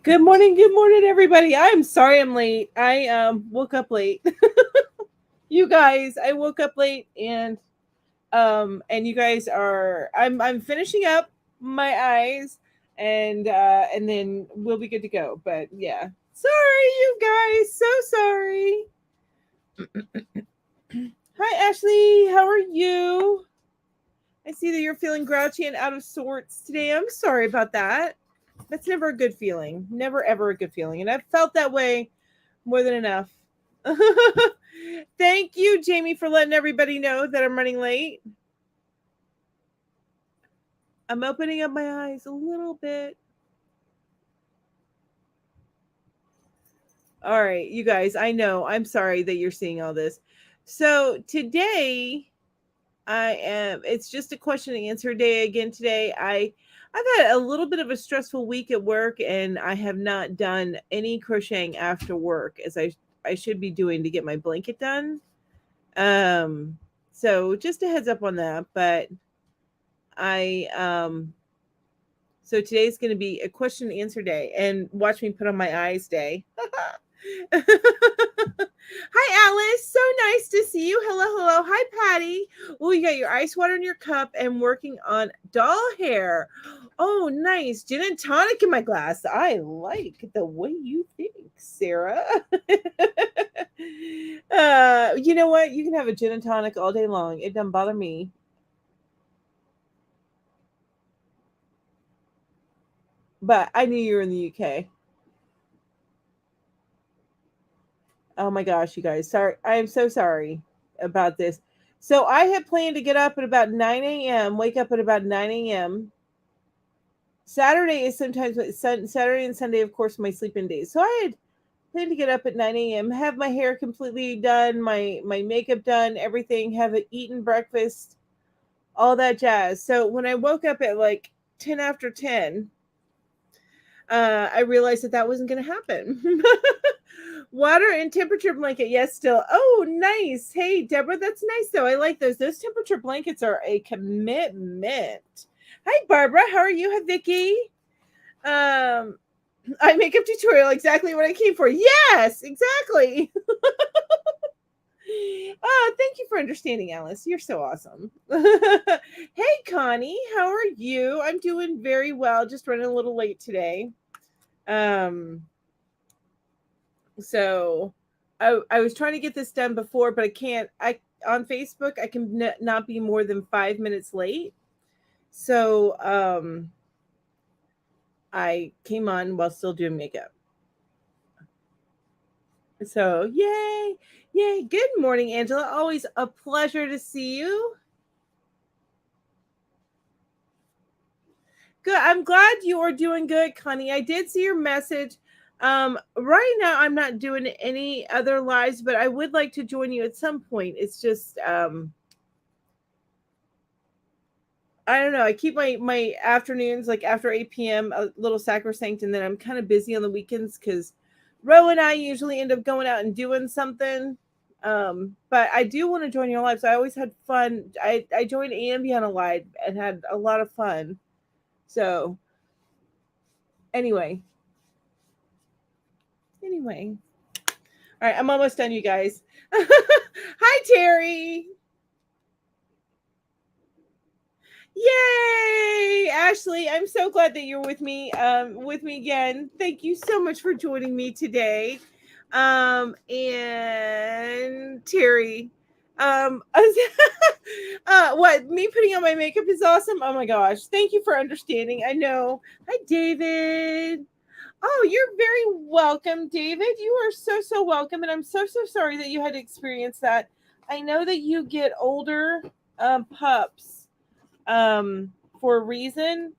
Good morning, everybody. I'm sorry I'm late. I woke up late. You guys, I woke up late and you guys are I'm finishing up my eyes and then we'll be good to go. But yeah. Sorry, you guys. So sorry. Hi Ashley, how are you? I see that you're feeling grouchy and out of sorts today. I'm sorry about that. That's never a good feeling. Never ever a good feeling. And I've felt that way more than enough. Thank you, Jamie, for letting everybody know that I'm running late. I'm opening up my eyes a little bit. All right, you guys, I know. I'm sorry that you're seeing all this. So today it's just a question and answer day again today. I've had a little bit of a stressful week at work and I have not done any crocheting after work as I should be doing to get my blanket done. Um so just a heads up on that, but I so today's going to be a question and answer day and watch me put on my eyes day. Hi Alice, so nice to see you. Hello. Hi Patty. Oh, you got your ice water in your cup and working on doll hair. Oh, nice. Gin and tonic in my glass. I like the way you think, Sarah. You know what? You can have a gin and tonic all day long. It doesn't bother me. But I knew you were in the UK. Oh my gosh, you guys. Sorry. I am so sorry about this. So I had planned to get up at about 9 a.m., wake up at about 9 a.m. Saturday is sometimes Saturday and Sunday, of course, my sleeping days. So I had planned to get up at 9 a.m., have my hair completely done, my makeup done, everything, have eaten breakfast, all that jazz. So when I woke up at like 10 after 10, I realized that wasn't going to happen. Water and temperature blanket. Yes, still. Oh, nice. Hey, Deborah, that's nice though. I like those. Those temperature blankets are a commitment. Hi, Barbara. How are you? Hi, Vicky. Um, eye makeup tutorial. Exactly what I came for. Yes, exactly. Oh, thank you for understanding, Alice. You're so awesome. Hey, Connie. How are you? I'm doing very well. Just running a little late today. Um, so I was trying to get this done before, but I can't. I on Facebook I can not be more than 5 minutes late. So I came on while still doing makeup. So yay! Good morning, Angela. Always a pleasure to see you. Good. I'm glad you are doing good, Connie. I did see your message. Right now I'm not doing any other lives, but I would like to join you at some point. It's just I don't know. I keep my afternoons like after 8 p.m. a little sacrosanct, and then I'm kind of busy on the weekends because Ro and I usually end up going out and doing something. But I do want to join your live. So I always had fun. I joined Ambien a live and had a lot of fun. So anyway, anyway, all right. I'm almost done, you guys. Hi, Terry. Yay, Ashley! I'm so glad that you're with me again. Thank you so much for joining me today. And Terry, what me putting on my makeup is awesome. Oh my gosh, thank you for understanding. I know. Hi, David. Oh, you're very welcome, David. You are so welcome, and I'm so sorry that you had to experience that. I know that you get older pups for a reason,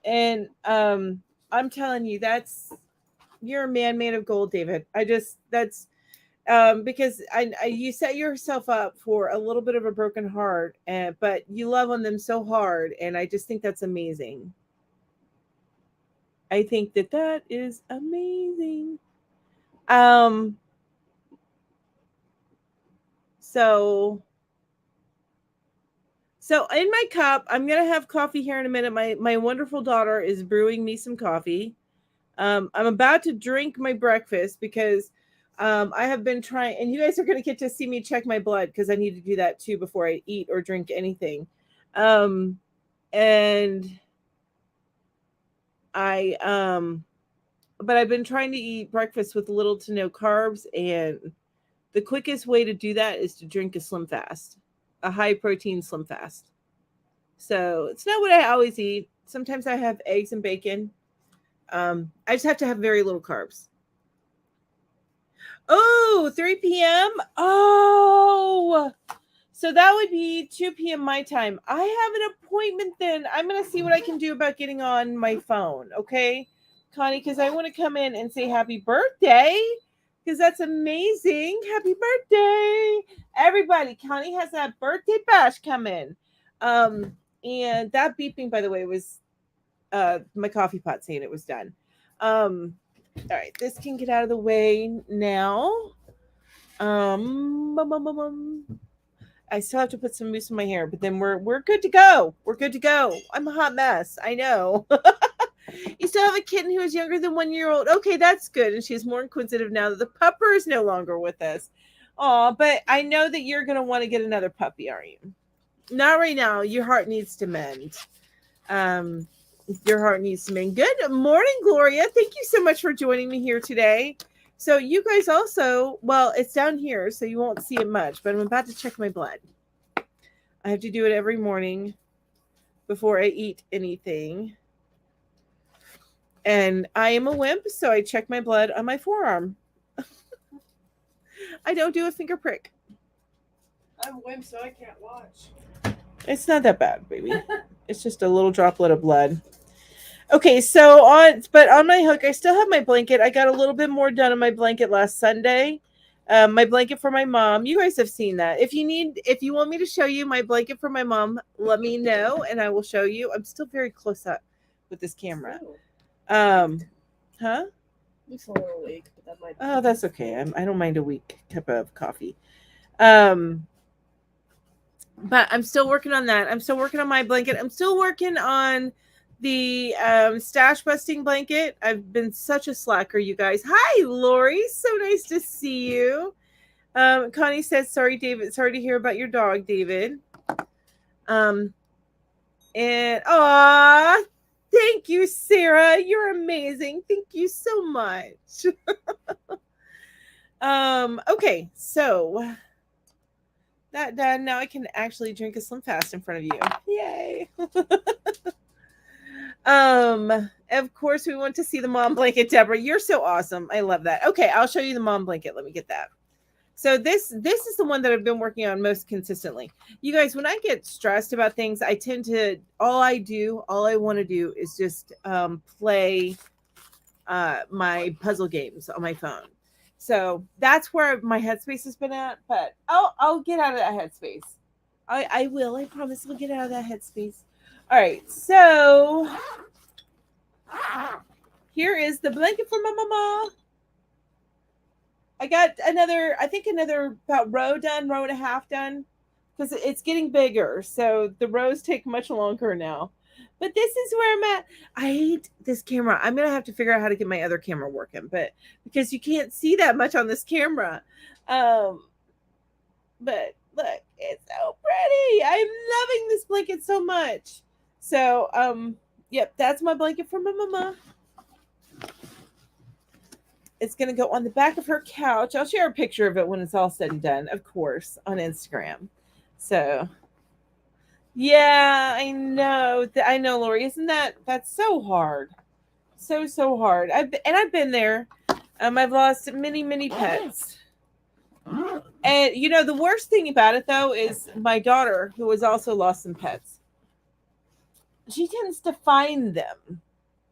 and I'm telling you, you're a man made of gold, David. I just that's because I you set yourself up for a little bit of a broken heart, and but you love on them so hard, and I just think that's amazing. I think that is amazing. Um, so so in my cup, I'm gonna have coffee here in a minute. My wonderful daughter is brewing me some coffee. I'm about to drink my breakfast because I have been trying, and you guys are going to get to see me check my blood because I need to do that too before I eat or drink anything. And but I've been trying to eat breakfast with little to no carbs, and the quickest way to do that is to drink a Slim Fast, a high protein Slim Fast. So it's not what I always eat. Sometimes I have eggs and bacon. I just have to have very little carbs. Oh, 3 p.m. Oh, so that would be 2 p.m. my time. I have an appointment then. I'm going to see what I can do about getting on my phone. Okay, Connie, because I want to come in and say happy birthday because that's amazing. Happy birthday, everybody. Connie has that birthday bash coming. And that beeping, by the way, was my coffee pot saying it was done. All right, this can get out of the way now. I still have to put some mousse in my hair, but then we're good to go. We're good to go. I'm a hot mess. I know. You still have a kitten who is younger than 1 year old. Okay, that's good. And she's more inquisitive now that the pupper is no longer with us. Oh, but I know that you're gonna want to get another puppy, are you? Not right now. Your heart needs to mend. Your heart needs to mend. Good morning, Gloria. Thank you so much for joining me here today. So you guys also, well, it's down here, so you won't see it much, but I'm about to check my blood. I have to do it every morning before I eat anything. And I am a wimp, so I check my blood on my forearm. I don't do a finger prick. I'm a wimp, so I can't watch. It's not that bad, baby. It's just a little droplet of blood. Okay, so on my hook, I still have my blanket. I got a little bit more done on my blanket last Sunday. My blanket for my mom. You guys have seen that. If you want me to show you my blanket for my mom, let me know and I will show you. I'm still very close up with this camera. Huh? Looks a little weak, but that might. Oh, that's okay. I don't mind a weak cup of coffee. But I'm still working on that. I'm still working on my blanket. I'm still working on the stash busting blanket. I've been such a slacker, you guys. Hi, Lori. So nice to see you. Connie says, sorry, David. Sorry to hear about your dog, David. And thank you, Sarah. You're amazing. Thank you so much. Okay, so that done. Now I can actually drink a Slim Fast in front of you. Yay. Of course we want to see the mom blanket, Deborah. You're so awesome. I love that. Okay, I'll show you the mom blanket. Let me get that. So this is the one that I've been working on most consistently. You guys, when I get stressed about things, I tend to all I want to do is just play my puzzle games on my phone. So that's where my headspace has been at, but I'll get out of that headspace. I will. I promise we'll get out of that headspace. All right, so here is the blanket for my mama. I got another about row and a half done, because it's getting bigger. So the rows take much longer now. But this is where I'm at. I hate this camera. I'm going to have to figure out how to get my other camera working, but because you can't see that much on this camera. But look, it's so pretty. I'm loving this blanket so much. So, yep, that's my blanket for my mama. It's going to go on the back of her couch. I'll share a picture of it when it's all said and done, of course, on Instagram. So, yeah, I know. I know, Lori. Isn't that's so hard? So hard. I've been there. I've lost many pets. And, the worst thing about it, though, is my daughter, who has also lost some pets. She tends to find them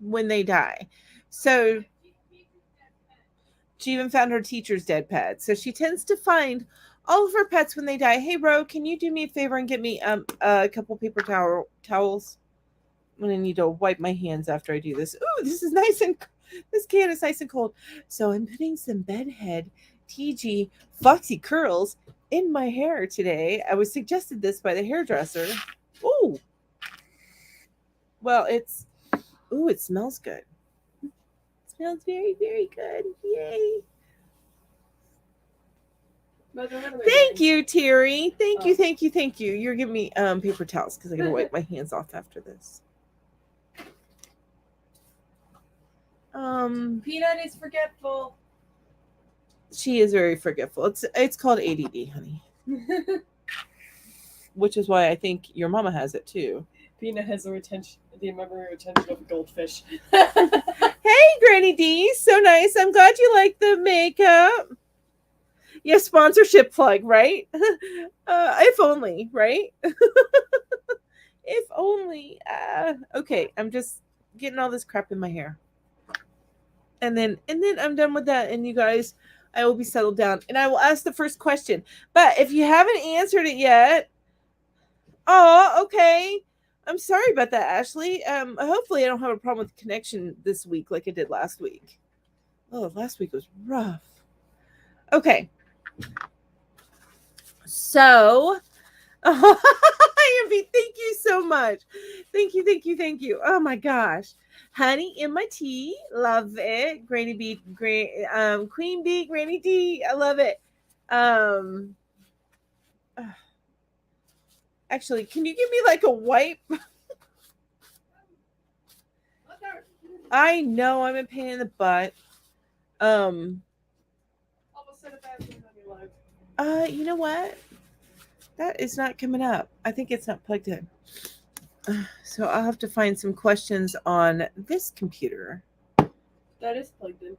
when they die. So she even found her teacher's dead pet. So she tends to find all of her pets when they die. Hey, Ro, can you do me a favor and get me a couple paper towels? I'm going to need to wipe my hands after I do this. Ooh, this can is nice and cold. So I'm putting some bedhead TG Foxy curls in my hair today. I was suggested this by the hairdresser. Ooh. Well, it smells good. It smells very, very good. Yay. Thank you, Terry. Thank you, thank you, thank you. You're giving me paper towels because I gotta wipe my hands off after this. Peanut is forgetful. She is very forgetful. It's called ADD, honey. Which is why I think your mama has it too. Peanut has the memory retention of a goldfish. Hey, Granny D, so nice. I'm glad you like the makeup. Yeah, sponsorship plug, right? If only, right? If only. Okay, I'm just getting all this crap in my hair. And then I'm done with that. And you guys, I will be settled down. And I will ask the first question. But if you haven't answered it yet, oh, okay. I'm sorry about that, Ashley. Hopefully I don't have a problem with connection this week like I did last week. Oh, last week was rough. Okay. So, Amby, thank you so much. Thank you, thank you, thank you. Oh my gosh. Honey in my tea. Love it. Granny B, Queen B, Granny D. I love it. Actually, can you give me like a wipe? I know I'm a pain in the butt. You know what? That is not coming up. I think it's not plugged in. So I'll have to find some questions on this computer. That is plugged in.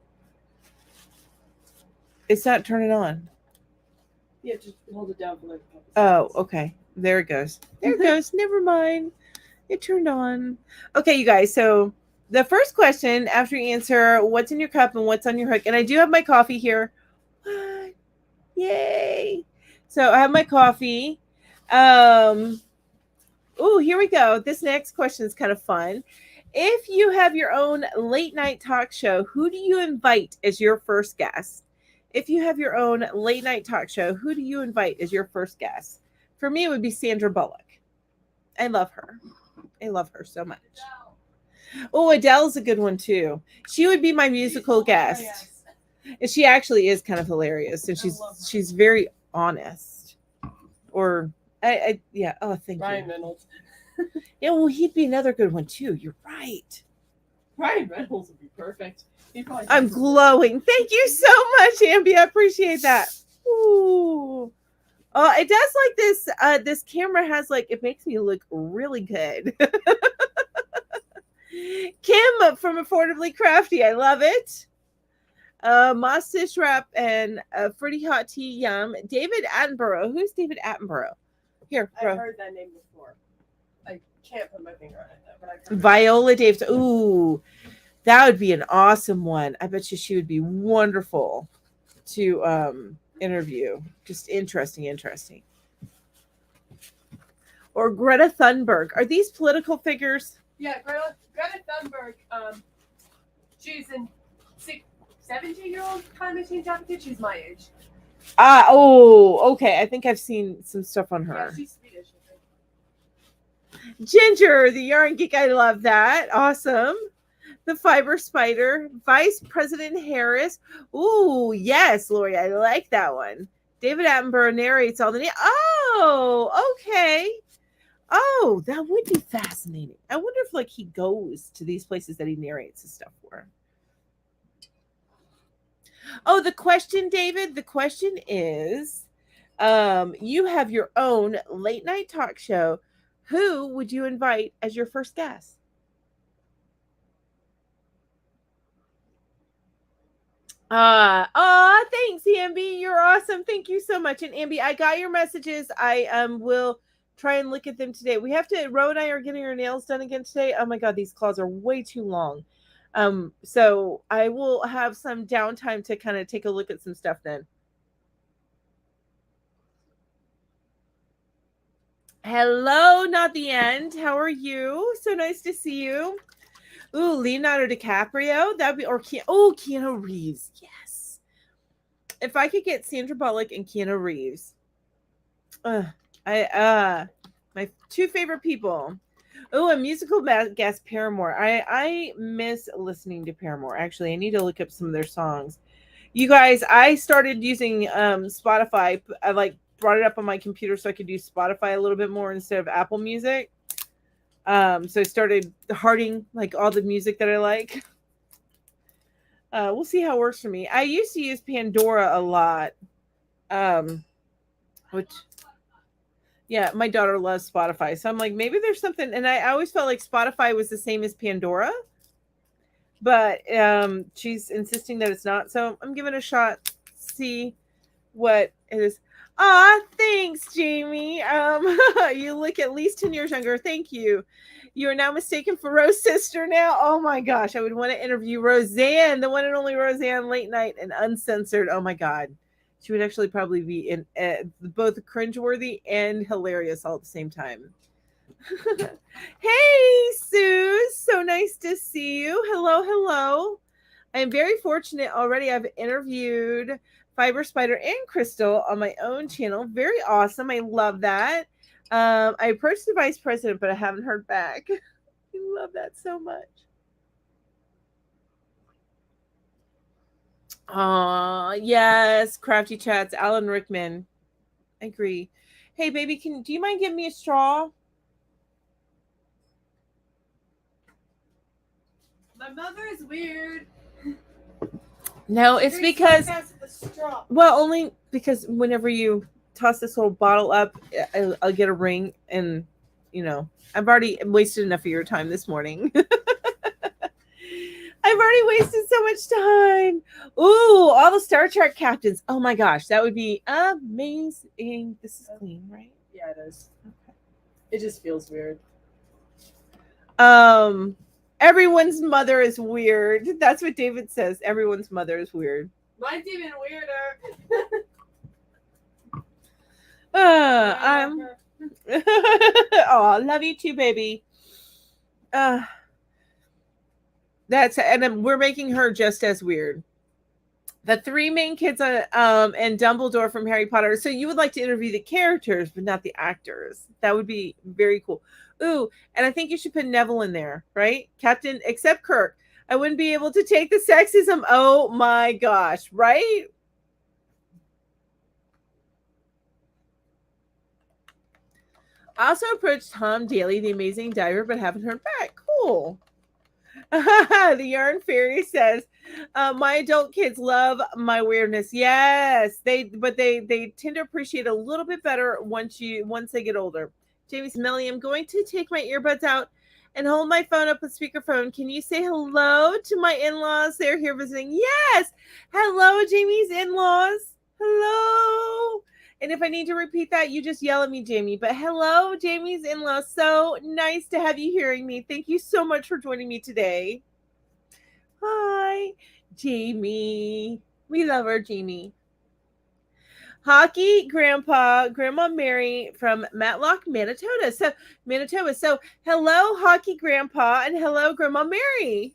It's not turning on. Yeah, just hold it down for like a couple Oh, seconds. okay. There it goes. There it goes. Never mind. It turned on. Okay, you guys. So the first question after you answer what's in your cup and what's on your hook, and I do have my coffee here. What? Yay. So I have my coffee. Oh, here we go. This next question is kind of fun. If you have your own late night talk show, who do you invite as your first guest? If you have your own late night talk show, who do you invite as your first guest? For me, it would be Sandra Bullock. I love her. I love her so much. Oh, Adele's a good one too. She would be my musical guest. And she actually is kind of hilarious. And she's very honest. Or yeah. Oh, thank Ryan you. Reynolds. Yeah, well, he'd be another good one too. You're right. Ryan Reynolds would be perfect. I'm glowing. Thank you so much, Amby. I appreciate that. Ooh. Oh, it does like this. This camera has like, it makes me look really good. Kim from Affordably Crafty. I love it. Moss Dish Wrap and Fruity Hot Tea Yum. David Attenborough. Who's David Attenborough? Here, bro. I've heard that name before. I can't put my finger on it though. But I've heard Viola Davis. Ooh, that would be an awesome one. I bet you she would be wonderful to interview. Just interesting. Or Greta Thunberg. Are these political figures? Yeah, Greta Thunberg. She's a 17-year-old climate change advocate. She's my age. Oh, okay. I think I've seen some stuff on her. Yeah, she's Swedish, I think. Ginger, the yarn geek. I love that. Awesome. The Fiber Spider. Vice President Harris. Ooh, yes, Lori. I like that one. David Attenborough narrates all the. Oh, okay. Oh, that would be fascinating. I wonder if like he goes to these places that he narrates his stuff for. Oh, the question, David. The question is, you have your own late night talk show. Who would you invite as your first guest? Thanks, Amby. You're awesome. Thank you so much. And Amby, I got your messages. I will try and look at them today. We have to, Ro and I are getting our nails done again today. Oh my God, these claws are way too long. So I will have some downtime to kind of take a look at some stuff then. Hello, not the end. How are you? So nice to see you. Ooh, Leonardo DiCaprio. That'd be, or Keanu Reeves. Yes. If I could get Sandra Bullock and Keanu Reeves. My two favorite people. Oh, a musical guest, Paramore. I miss listening to Paramore. Actually, I need to look up some of their songs. You guys, I started using Spotify. I like brought it up on my computer so I could use Spotify a little bit more instead of Apple Music. So I started hearting like all the music that I like. We'll see how it works for me. I used to use Pandora a lot. Um, which yeah, my daughter loves Spotify. So I'm like, maybe there's something, and I always felt like Spotify was the same as Pandora, but she's insisting that it's not. So I'm giving it a shot, see what it is. Ah, thanks, Jamie. You look at least 10 years younger. Thank you. You are now mistaken for Rose's sister now. Oh my gosh, I would want to interview Roseanne, the one and only Roseanne, late night and uncensored. Oh my God. She would actually probably be in both cringeworthy and hilarious all at the same time. Hey, Sue. So nice to see you. Hello, hello. I am very fortunate already. I've interviewed Fiber Spider and Crystal on my own channel. Very awesome. I love that. I approached the vice president, but I haven't heard back. I love that so much. Yes, Crafty Chats, Alan Rickman. I agree. Hey, baby, do you mind giving me a straw? My mother is weird. No, it's because well, only because whenever you toss this little bottle up, I'll get a ring, and you know I've already wasted enough of your time this morning. I've already wasted so much time. Ooh, all the Star Trek captains. Oh my gosh, that would be amazing. This is clean, right? Yeah, it is. Okay. It just feels weird. Everyone's mother is weird. That's what David says. Everyone's mother is weird. Mine's even weirder. Oh, love you too, baby. And we're making her just as weird. The three main kids and Dumbledore from Harry Potter. So you would like to interview the characters, but not the actors. That would be very cool. Ooh, and I think you should put Neville in there, right? Captain, except Kirk. I wouldn't be able to take the sexism. Oh my gosh, right? I also approached Tom Daly, the amazing diver, but haven't heard back. Cool. The Yarn Fairy says, my adult kids love my weirdness. Yes, they tend to appreciate a little bit better once they get older. Jamie says, Melanie, I'm going to take my earbuds out and hold my phone up with speakerphone. Can you say hello to my in-laws? They're here visiting. Yes. Hello, Jamie's in-laws. Hello. And if I need to repeat that, you just yell at me, Jamie. But hello, Jamie's in-laws. So nice to have you hearing me. Thank you so much for joining me today. Hi, Jamie. We love our Jamie. Hockey Grandpa, Grandma Mary from Matlock, Manitoba. So hello, Hockey Grandpa, and hello, Grandma Mary.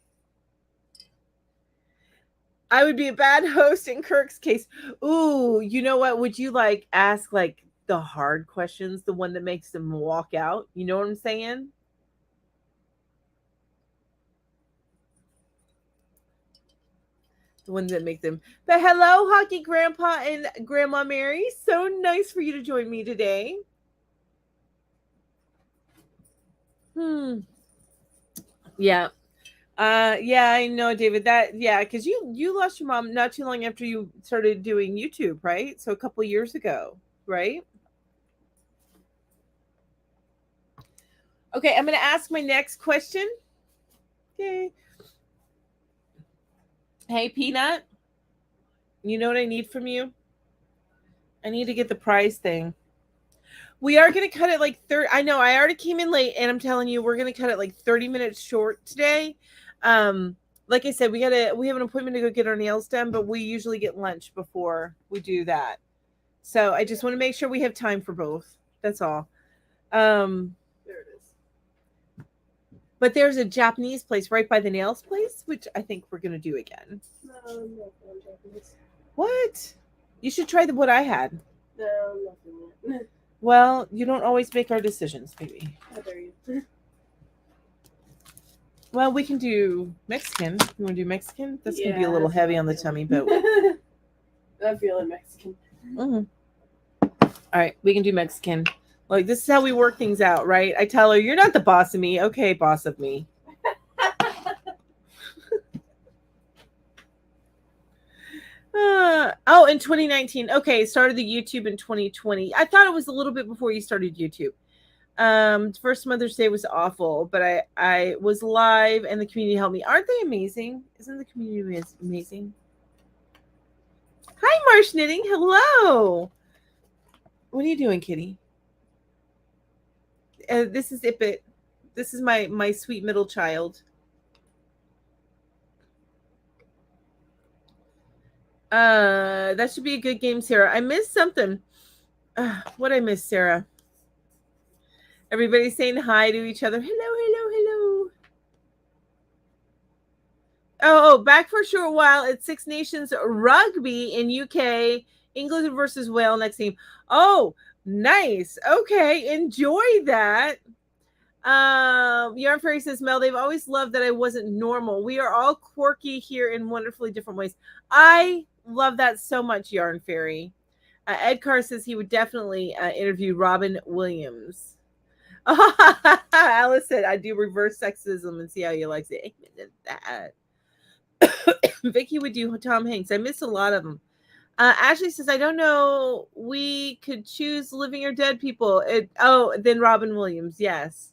I would be a bad host in Kirk's case. Ooh, you know what? Would you ask the hard questions, the one that makes them walk out? You know what I'm saying? The ones that make them. But hello, Hockey Grandpa and Grandma Mary. So nice for you to join me today. Yeah. Yeah, I know, David. Because you lost your mom not too long after you started doing YouTube, right? So a couple of years ago, right? Okay, I'm going to ask my next question. Okay. Hey, Peanut. You know what I need from you? I need to get the prize thing. We are going to cut it 30. I know I already came in late, and I'm telling you, we're going to cut it 30 minutes short today. Like I said, we have an appointment to go get our nails done, but we usually get lunch before we do that. So I just want to make sure we have time for both. That's all. There it is. But there's a Japanese place right by the nails place, which I think we're going to do again. No, Japanese. What? You should try what I had. No, nothing yet. Well, you don't always make our decisions, baby. How dare you? Well, we can do Mexican. You want to do Mexican? That's going to be a little that's what heavy I'm on the feeling. tummy, but I'm feeling Mexican. all right, we can do Mexican. Like, this is how we work things out, right? I tell her, you're not the boss of me. Okay, boss of me. In 2019. Okay, started the YouTube in 2020. I thought it was a little bit before you started YouTube. First Mother's Day was awful, but I was live and the community helped me. Aren't they amazing? Isn't the community amazing? Hi, Marsh Knitting. Hello. What are you doing, kitty? This is Ipit. This is my sweet middle child. That should be a good game, Sarah. I missed something. What I missed, Sarah? Everybody's saying hi to each other. Hello. Oh, back for a short while at Six Nations Rugby in UK. England versus Wales next team. Oh, nice. Okay, enjoy that. Yarn Fairy says, Mel, they've always loved that I wasn't normal. We are all quirky here in wonderfully different ways. I love that so much, Yarn Fairy. Ed Carr says he would definitely interview Robin Williams. Alice said, I do reverse sexism and see how he likes it. That. Vicky would do Tom Hanks. I miss a lot of them. Ashley says, I don't know. We could choose living or dead people. Then Robin Williams. Yes.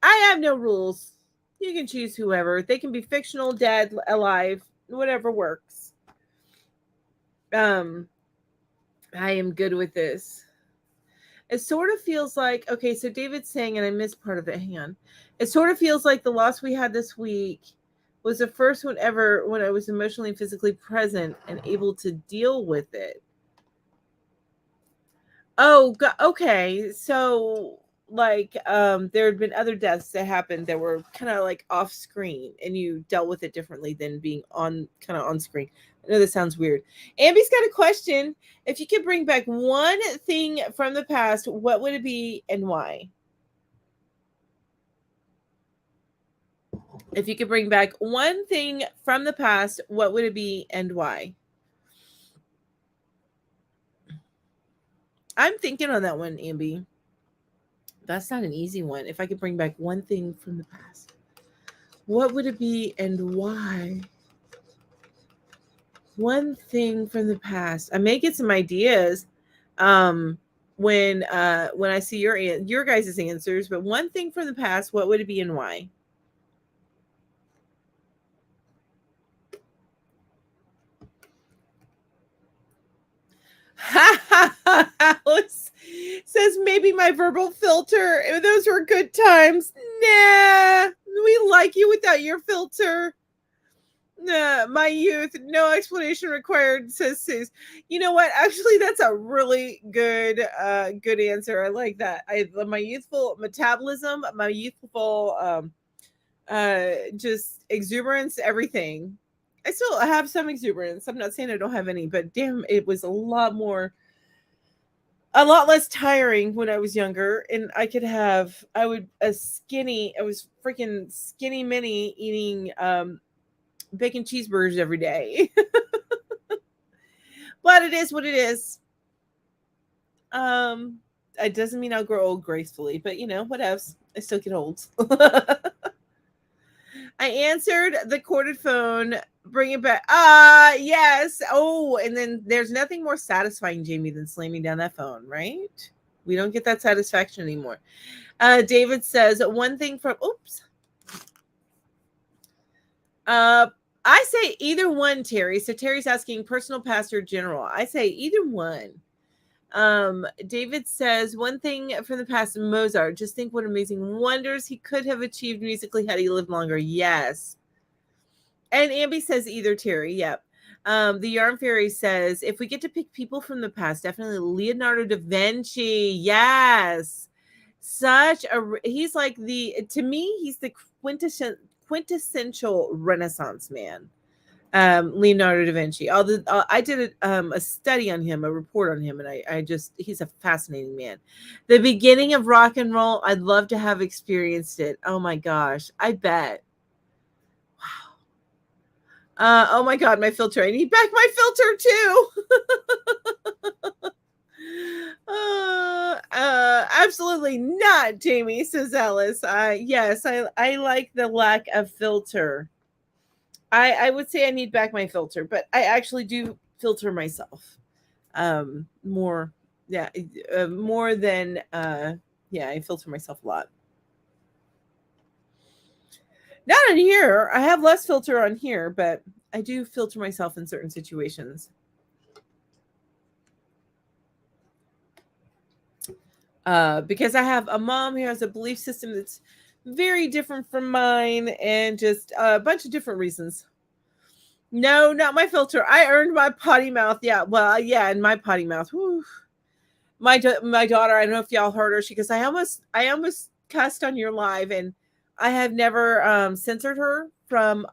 I have no rules. You can choose whoever. They can be fictional, dead, alive, whatever works. I am good with this. It sort of feels like, okay, so David's saying, and I missed part of it. Hang on. It sort of feels like the loss we had this week was the first one ever when I was emotionally and physically present and able to deal with it. Oh, okay. So, like, there had been other deaths that happened that were kind of like off screen, and you dealt with it differently than being on screen. I know this sounds weird. Ambi's got a question. If you could bring back one thing from the past, what would it be and why? If you could bring back one thing from the past, what would it be and why? I'm thinking on that one, Ambi. That's not an easy one. If I could bring back one thing from the past, what would it be and why? One thing from the past. I may get some ideas when I see your guys' answers, but one thing from the past, what would it be and why? Alex says maybe my verbal filter. Those were good times. Nah, we like you without your filter. Nah, my youth, no explanation required, says Suze. You know what? Actually, that's a really good answer. I like that. My youthful metabolism, my youthful just exuberance, everything. I still have some exuberance. I'm not saying I don't have any, but damn, it was a lot less tiring when I was younger. And I was freaking skinny mini eating bacon cheeseburgers every day. But it is what it is. It doesn't mean I'll grow old gracefully, but what else? I still get old. I answered the corded phone. Bring it back. Yes. Oh, and then there's nothing more satisfying, Jamie, than slamming down that phone, right? We don't get that satisfaction anymore. David says one thing from. Oops. I say either one, Terry. So Terry's asking personal past or general. I say either one. David says one thing from the past, Mozart. Just think what amazing wonders he could have achieved musically had he lived longer. Yes. And Ambi says either, Terry. Yep. The Yarn Fairy says if we get to pick people from the past, definitely Leonardo da Vinci. Yes. He's like to me, he's the quintessential Renaissance man. Leonardo da Vinci. I did a study on him, a report on him, and he's a fascinating man. The beginning of rock and roll, I'd love to have experienced it. Oh my gosh, I bet. Oh my God, my filter. I need back my filter too. Absolutely not, Jamie, says Alice. Yes, I like the lack of filter. I would say I need back my filter, but I actually do filter myself. More, yeah, more than, yeah, I filter myself a lot. Not on here. I have less filter on here, but I do filter myself in certain situations. Because I have a mom who has a belief system that's very different from mine, and just a bunch of different reasons. No, not my filter. I earned my potty mouth. Yeah, well, yeah, in my potty mouth. Whew. My daughter. I don't know if y'all heard her. She goes, I almost cussed on your live, and I have never censored her from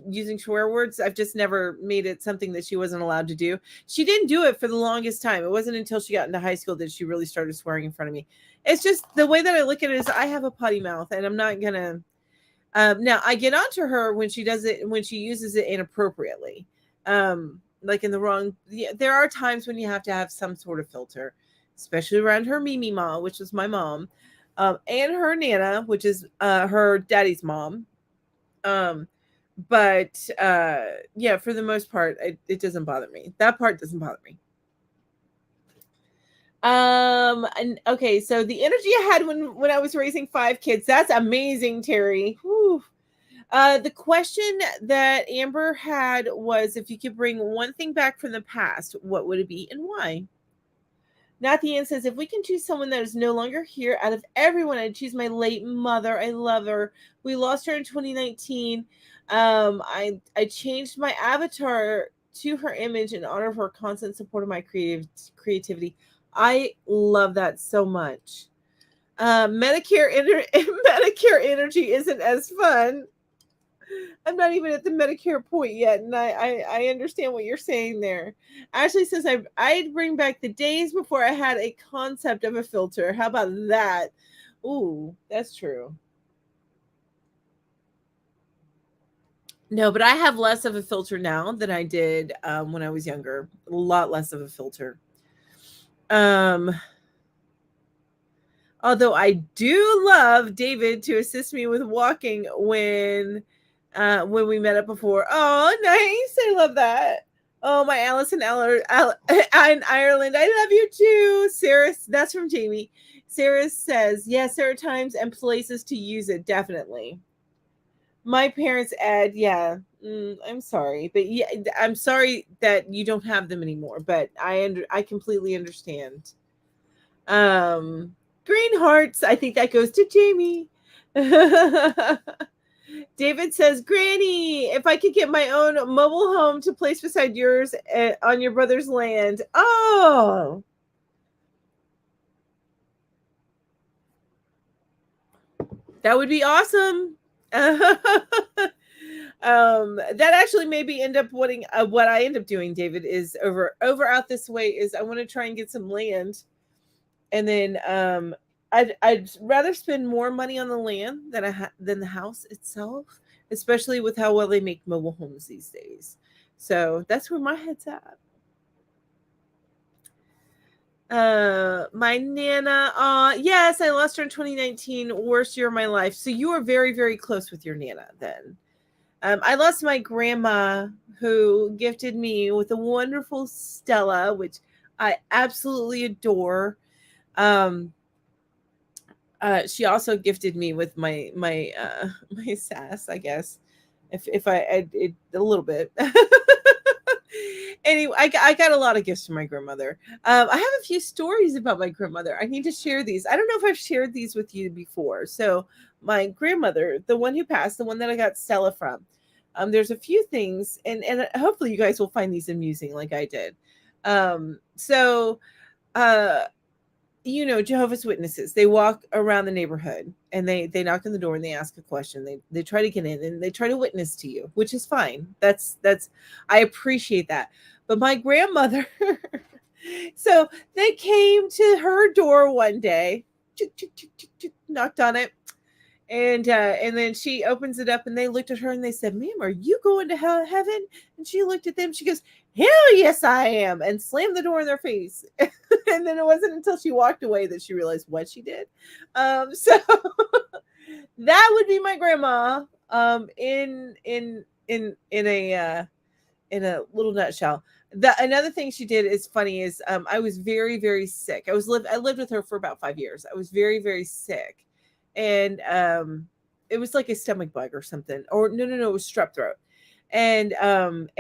using swear words. I've just never made it something that she wasn't allowed to do. She didn't do it for the longest time. It wasn't until she got into high school that she really started swearing in front of me. It's just the way that I look at it is I have a potty mouth, and I'm not gonna. Now I get onto her when she does it, when she uses it inappropriately, like in the wrong. Yeah, there are times when you have to have some sort of filter, especially around her Mimi mom, which was my mom, and her Nana, which is her daddy's mom. But yeah, for the most part, it doesn't bother me. That part doesn't bother me. And okay, so the energy I had when I was raising 5 kids, that's amazing, Terry. Whew. The question that Amber had was, if you could bring one thing back from the past, what would it be and why? Nathan says, if we can choose someone that is no longer here, out of everyone, I'd choose my late mother. I love her. We lost her in 2019. I changed my avatar to her image in honor of her constant support of my creativity. I love that so much. Medicare energy isn't as fun. I'm not even at the Medicare point yet, and I understand what you're saying there. Ashley says I'd bring back the days before I had a concept of a filter. How about that? Ooh, that's true. No, but I have less of a filter now than I did when I was younger. A lot less of a filter. Although I do love David to assist me with walking when we met up before. Oh, nice. I love that. Oh, my Alice in Ireland. I love you too. Sarah, that's from Jamie. Sarah says, yes, there are times and places to use it. Definitely. My parents add, yeah, I'm sorry, but yeah, I'm sorry that you don't have them anymore, but I completely understand. Green hearts. I think that goes to Jamie. David says, Granny, if I could get my own mobile home to place beside yours on your brother's land. Oh. That would be awesome. That actually maybe end up what I end up doing, David, is over out this way is I want to try and get some land. And then I'd rather spend more money on the land than the house itself, especially with how well they make mobile homes these days. So that's where my head's at. My Nana, yes, I lost her in 2019, worst year of my life. So you are very, very close with your Nana then. I lost my grandma, who gifted me with a wonderful Stella, which I absolutely adore. She also gifted me with my my sass, I guess, if I it, a little bit. Anyway, I got a lot of gifts from my grandmother. I have a few stories about my grandmother. I need to share these. I don't know if I've shared these with you before. So my grandmother, the one who passed, the one that I got Stella from, there's a few things, and hopefully you guys will find these amusing like I did. So you know, Jehovah's Witnesses, they walk around the neighborhood and they knock on the door and they ask a question. They try to get in and they try to witness to you, which is fine. That's I appreciate that. But my grandmother, so they came to her door one day, knocked on it, And then she opens it up, and they looked at her and they said, "Ma'am, are you going to heaven?" And she looked at them. She goes, "Hell yes, I am," and slammed the door in their face. And then it wasn't until she walked away that she realized what she did. So that would be my grandma. In a little nutshell. Another thing she did is funny is I was very, very sick. I lived with her for about 5 years. I was very, very sick, and it was like a stomach bug or something. Or no, it was strep throat. And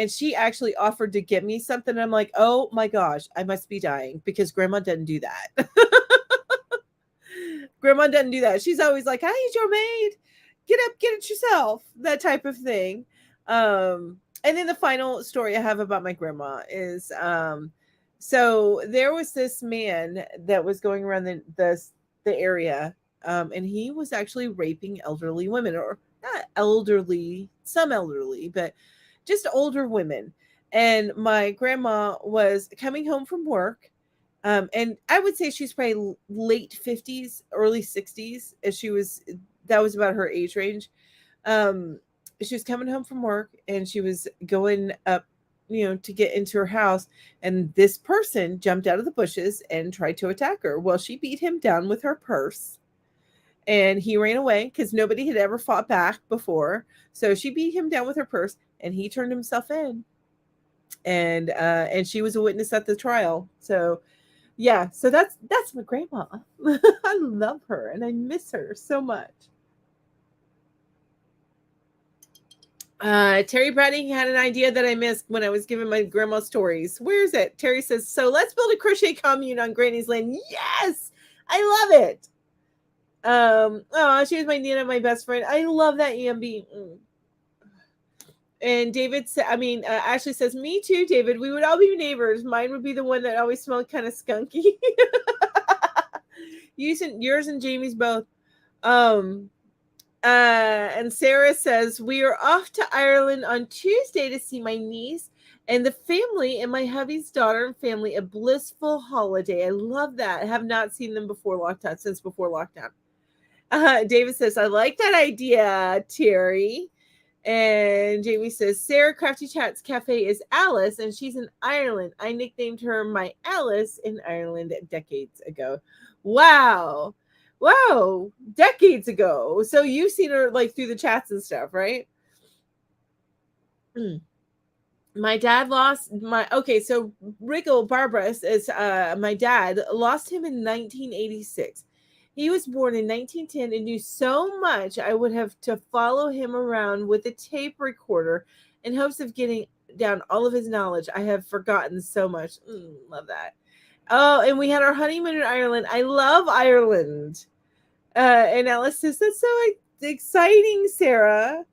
she actually offered to get me something. I'm like, oh my gosh, I must be dying, because grandma doesn't do that. Grandma doesn't do that. She's always like, I need your maid. Get up, get it yourself. That type of thing. And then the final story I have about my grandma is so there was this man that was going around the area, and he was actually raping elderly women, or not elderly, some elderly, but just older women. And my grandma was coming home from work, and I would say she's probably late 50s, early 60s, as that was about her age range. Um, she was coming home from work, and she was going up, to get into her house, and this person jumped out of the bushes and tried to attack her. Well, she beat him down with her purse, and he ran away because nobody had ever fought back before. So she beat him down with her purse, and he turned himself in. And she was a witness at the trial. So yeah, so that's my grandma. I love her and I miss her so much. Terry Browning had an idea that I missed when I was giving my grandma stories. Where is it? Terry says, so let's build a crochet commune on Granny's Land. Yes, I love it. Oh, she was my Nana, my best friend. I love that EMB. And David said, Ashley says, me too, David. We would all be neighbors. Mine would be the one that always smelled kind of skunky. Yours and Jamie's both. And Sarah says, we are off to Ireland on Tuesday to see my niece and the family and my hubby's daughter and family. A blissful holiday. I love that. I have not seen them since before lockdown. David says, I like that idea, Terry. And Jamie says, Sarah Crafty Chats Cafe is Alice, and she's in Ireland. I nicknamed her my Alice in Ireland decades ago. Wow. Decades ago. So you've seen her like through the chats and stuff, right? My dad lost so Wriggle Barbara says, my dad lost him in 1986. He was born in 1910 and knew so much I would have to follow him around with a tape recorder in hopes of getting down all of his knowledge. I have forgotten so much. Love that. Oh, and we had our honeymoon in Ireland. I love Ireland. And Alice says, that's so exciting, Sarah.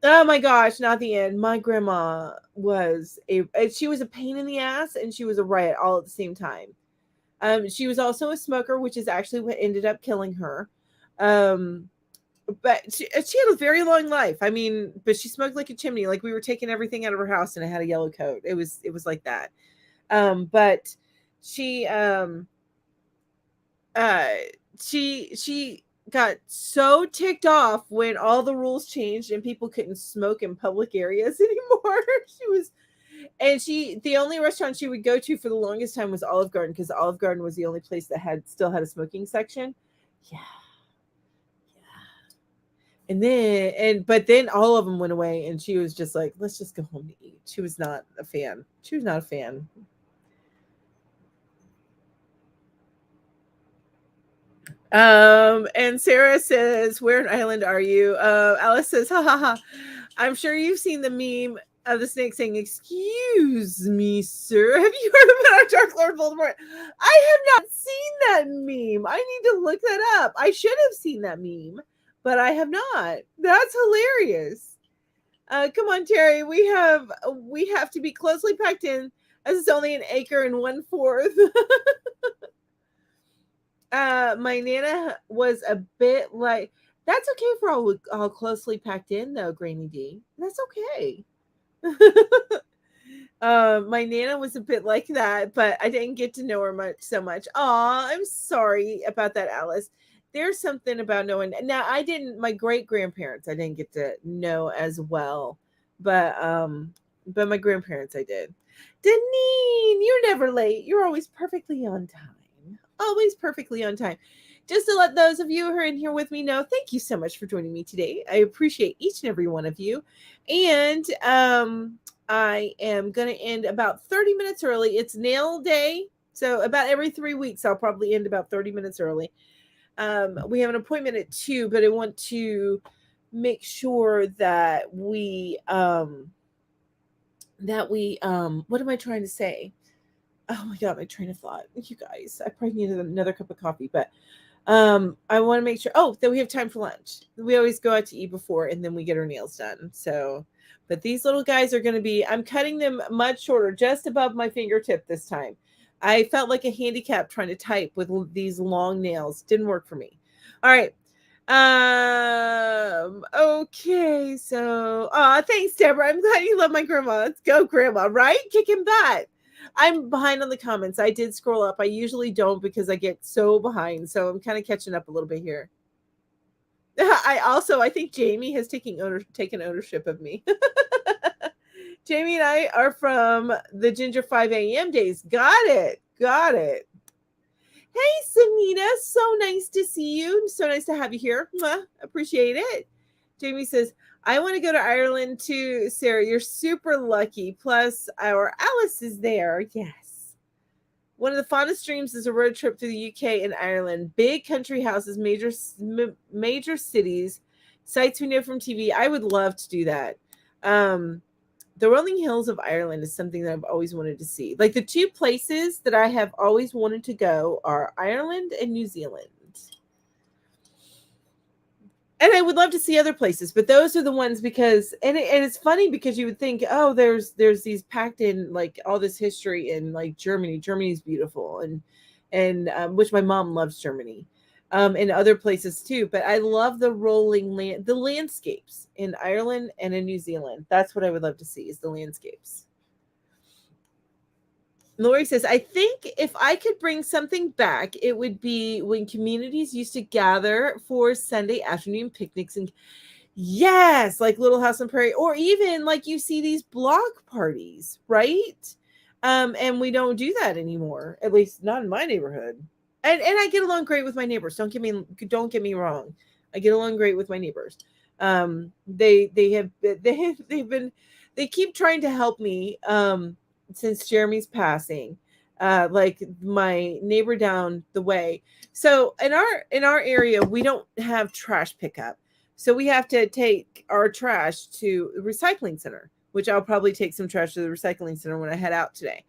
Oh my gosh, not the end. My grandma she was a pain in the ass, and she was a riot all at the same time. She was also a smoker, which is actually what ended up killing her. But she had a very long life. But she smoked like a chimney. Like we were taking everything out of her house, and it had a yellow coat. It was like that. But she got so ticked off when all the rules changed and people couldn't smoke in public areas anymore. The only restaurant she would go to for the longest time was Olive Garden, because Olive Garden was the only place that still had a smoking section. Yeah. But then all of them went away, and she was just like, let's just go home to eat. She was not a fan. And Sarah says, where in Ireland are you? Alice says, ha ha ha. I'm sure you've seen the meme of the snake saying, excuse me, sir. Have you heard about our Dark Lord Voldemort? I have not seen that meme. I need to look that up. I should have seen that meme, but I have not. That's hilarious. Come on, Terry. We have to be closely packed in, as it's only an acre and 1/4. My Nana was a bit like, that's okay for all closely packed in though, Granny D. That's okay. My Nana was a bit like that, but I didn't get to know her so much. Aw, I'm sorry about that, Alice. there's something about knowing. Now, I didn't, my great grandparents, I didn't get to know as well, but my grandparents I did. Deneen, you're never late. You're always perfectly on time. Always perfectly on time. Just to let those of you who are in here with me know, thank you so much for joining me today. I appreciate each and every one of you. And I am going to end about 30 minutes early. It's nail day. So about every 3 weeks, I'll probably end about 30 minutes early. We have an appointment at 2, but I want to make sure that we what am I trying to say? Oh my god, my train of thought. You guys, I probably need another cup of coffee, but I want to make sure that we have time for lunch. We always go out to eat before and then we get our nails done. So, but these little guys are going to be, I'm cutting them much shorter, just above my fingertip this time. I felt like a handicap trying to type with these long nails. Didn't work for me. All right. Okay, so thanks, Deborah. I'm glad you love my grandma. Let's go, grandma, right? Kicking butt. I'm behind on the comments. I did scroll up. I usually don't because I get so behind. So I'm kind of catching up a little bit here. I think Jamie has taken ownership of me. Jamie and I are from the Ginger 5 a.m. days. Got it. Hey, Sunita. So nice to see you. So nice to have you here. Mwah, appreciate it. Jamie says, I want to go to Ireland too, Sarah. You're super lucky. Plus, our Alice is there. Yes. One of the fondest dreams is a road trip to the UK and Ireland. Big country houses, major cities, sites we know from TV. I would love to do that. The rolling hills of Ireland is something that I've always wanted to see. Like the two places that I have always wanted to go are Ireland and New Zealand. And I would love to see other places, but those are the ones because, and it's funny because you would think, oh, there's these packed in like all this history in like Germany. Germany's beautiful, and which my mom loves Germany, and other places too. But I love the the landscapes in Ireland and in New Zealand. That's what I would love to see is the landscapes. Lori says, I think if I could bring something back, it would be when communities used to gather for Sunday afternoon picnics. And yes, like Little House on Prairie, or even like you see these block parties, right? And we don't do that anymore, at least not in my neighborhood. And I get along great with my neighbors. Don't get me wrong. I get along great with my neighbors. They keep trying to help me. Since Jeremy's passing, like my neighbor down the way. So in our area, we don't have trash pickup. So we have to take our trash to the recycling center, which I'll probably take some trash to the recycling center when I head out today.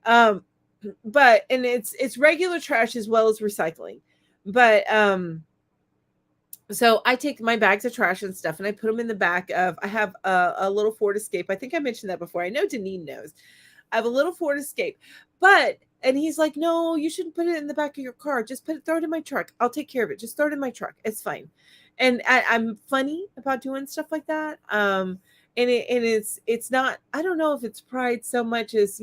But it's regular trash as well as recycling. But so I take my bags of trash and stuff and I put them in the back of, I have a little Ford Escape. I think I mentioned that before. I know Deneen knows. I have a little Ford Escape, and he's like, no, you shouldn't put it in the back of your car. Just throw it in my truck. I'll take care of it. Just throw it in my truck. It's fine. And I'm funny about doing stuff like that. And it's not, I don't know if it's pride so much as,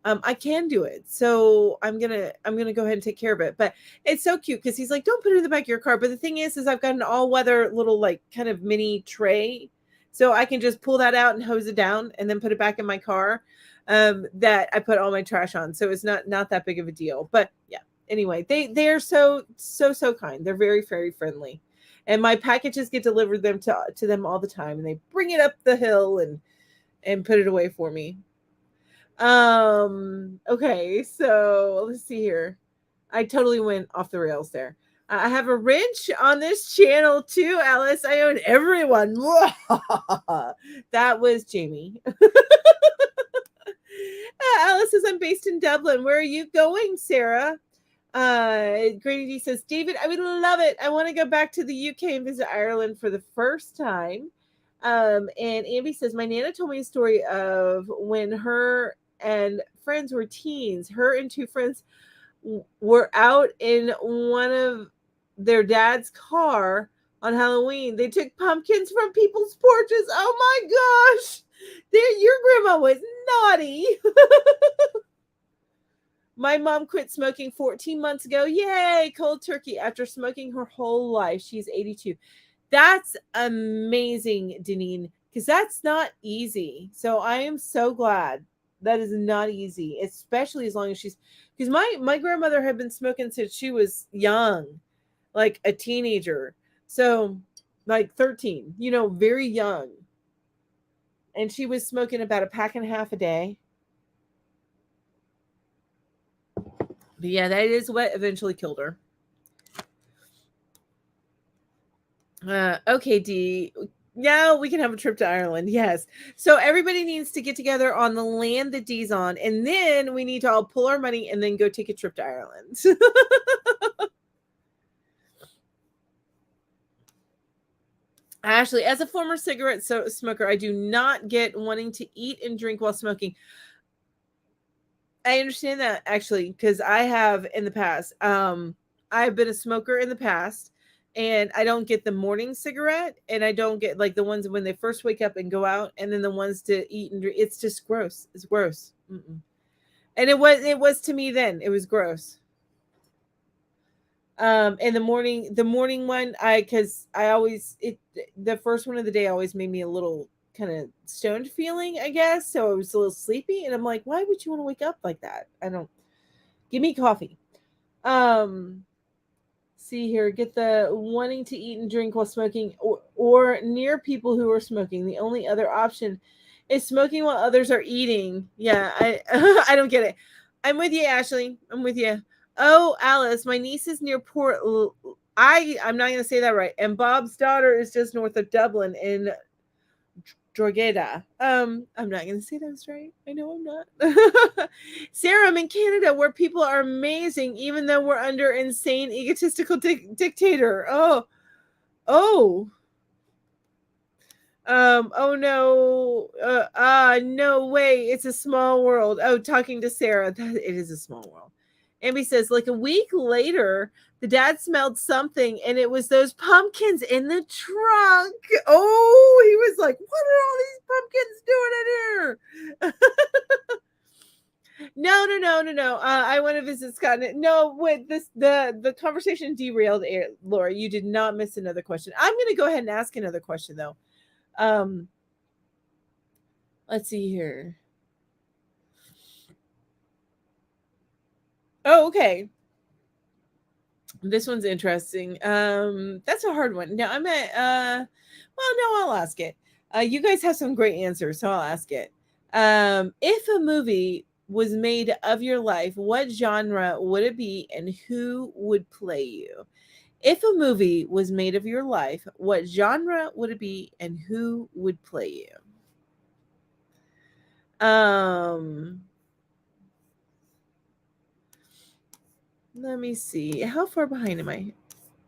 I can do it. So I'm going to go ahead and take care of it. But it's so cute because he's like, don't put it in the back of your car. But the thing is I've got an all weather little like kind of mini tray. So I can just pull that out and hose it down and then put it back in my car. That I put all my trash on. So it's not that big of a deal. But yeah, anyway, they are so kind. They're very, very friendly. And my packages get delivered to them all the time. And they bring it up the hill and put it away for me. Okay, so let's see here. I totally went off the rails there. I have a wrench on this channel too, Alice. I own everyone. That was Jamie. Alice says, I'm based in Dublin. Where are you going, Sarah? Grady D says, David, I would love it. I want to go back to the UK and visit Ireland for the first time. And Amby says, my Nana told me a story of when her and friends were teens. Her and two friends were out in one of their dad's car on Halloween. They took pumpkins from people's porches. Oh my gosh. Your grandma was naughty. My mom quit smoking 14 months ago. Yay, cold turkey, after smoking her whole life. She's 82. That's amazing, Deneen, because that's not easy. So I am so glad. That is not easy, especially as long as she's, because my grandmother had been smoking since she was young, like a teenager. So like 13, very young. And she was smoking about a pack and a half a day. But yeah, that is what eventually killed her. Okay, D. Now we can have a trip to Ireland. Yes. So everybody needs to get together on the land that D's on, and then we need to all pull our money and then go take a trip to Ireland. Ashley, as a former cigarette smoker, I do not get wanting to eat and drink while smoking. I understand that, actually, because I have in the past. I've been a smoker in the past, and I don't get the morning cigarette, and I don't get like the ones when they first wake up and go out, and then the ones to eat and drink. It's just gross. It's gross. Mm-mm. And it was to me then. It was gross. And the morning one, because I always the first one of the day always made me a little kind of stoned feeling, I guess. So I was a little sleepy, and I'm like, why would you want to wake up like that? Give me coffee. See here, get the wanting to eat and drink while smoking or near people who are smoking. The only other option is smoking while others are eating. Yeah, I I don't get it. I'm with you, Ashley. I'm with you. Oh, Alice, my niece is near Port. I'm not going to say that right. And Bob's daughter is just north of Dublin in Drogheda. I'm not going to say that's right. I know I'm not. Sarah, I'm in Canada where people are amazing, even though we're under insane, egotistical dictator. Oh. Oh no. No way. It's a small world. Oh, talking to Sarah. It is a small world. Amy says, like a week later, the dad smelled something, and it was those pumpkins in the trunk. Oh, he was like, what are all these pumpkins doing in here? No. I want to visit Scotland. No, wait, the conversation derailed, Laura. You did not miss another question. I'm going to go ahead and ask another question, though. Let's see here. Oh, okay. This one's interesting. That's a hard one. No, I'll ask it. You guys have some great answers, so I'll ask it. If a movie was made of your life, what genre would it be and who would play you? If a movie was made of your life, what genre would it be and who would play you? Let me see. How far behind am I?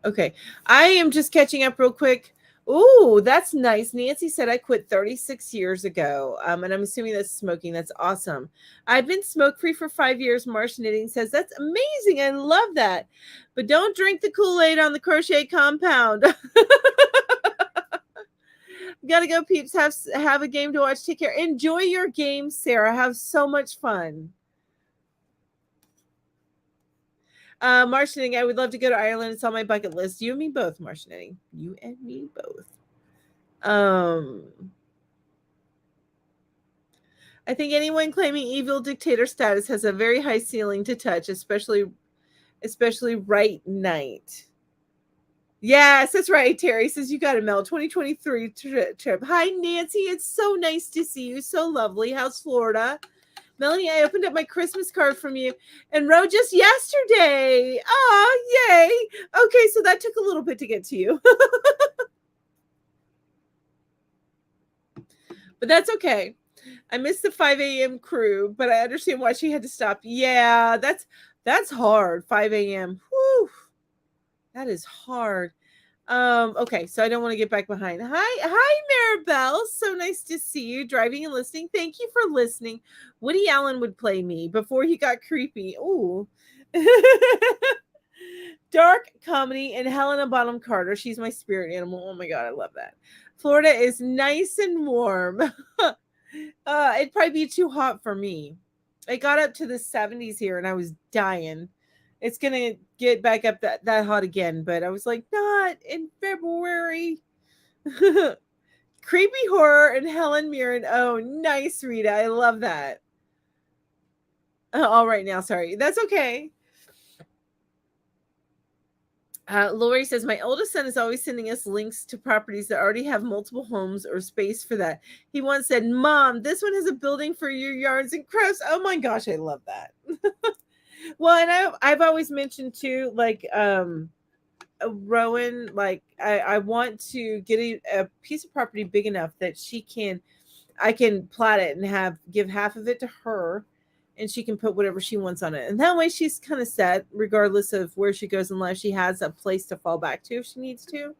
Okay. I am just catching up real quick. Ooh, that's nice. Nancy said I quit 36 years ago. And I'm assuming that's smoking. That's awesome. I've been smoke-free for 5 years. Marsh Knitting says that's amazing. I love that. But don't drink the Kool-Aid on the crochet compound. Gotta go, peeps. Have a game to watch. Take care. Enjoy your game, Sarah. Have so much fun. Marsh Knitting, I would love to go to Ireland. It's on my bucket list. You and me both, Marsh Knitting. You and me both. I think anyone claiming evil dictator status has a very high ceiling to touch, especially right night. Yes, that's right. Terry says you got it, Mel. 2023 trip. Hi, Nancy. It's so nice to see you. So lovely. How's Florida? Melanie, I opened up my Christmas card from you and wrote just yesterday. Oh, yay. Okay, so that took a little bit to get to you. But that's okay. I missed the 5 a.m. crew, but I understand why she had to stop. Yeah, that's hard. 5 a.m. Whew. That is hard. Okay, so I don't want to get back behind. Hi, Maribel. So nice to see you driving and listening. Thank you for listening. Woody Allen would play me before he got creepy. Ooh. Dark comedy and Helena Bonham Carter. She's my spirit animal. Oh my God, I love that. Florida is nice and warm. It'd probably be too hot for me. It got up to the 70s here and I was dying. It's going to get back up that hot again, but I was like, not in February. Creepy horror and Helen Mirren. Oh, nice, Rita. I love that. All right now, sorry. That's okay. Lori says, my oldest son is always sending us links to properties that already have multiple homes or space for that. He once said, Mom, this one has a building for your yards and crafts. Oh my gosh, I love that. Well, and I've always mentioned too, like, Rowan, like, I want to get a piece of property big enough that I can plot it and give half of it to her, and she can put whatever she wants on it. And that way she's kind of set, regardless of where she goes in life. She has a place to fall back to if she needs to.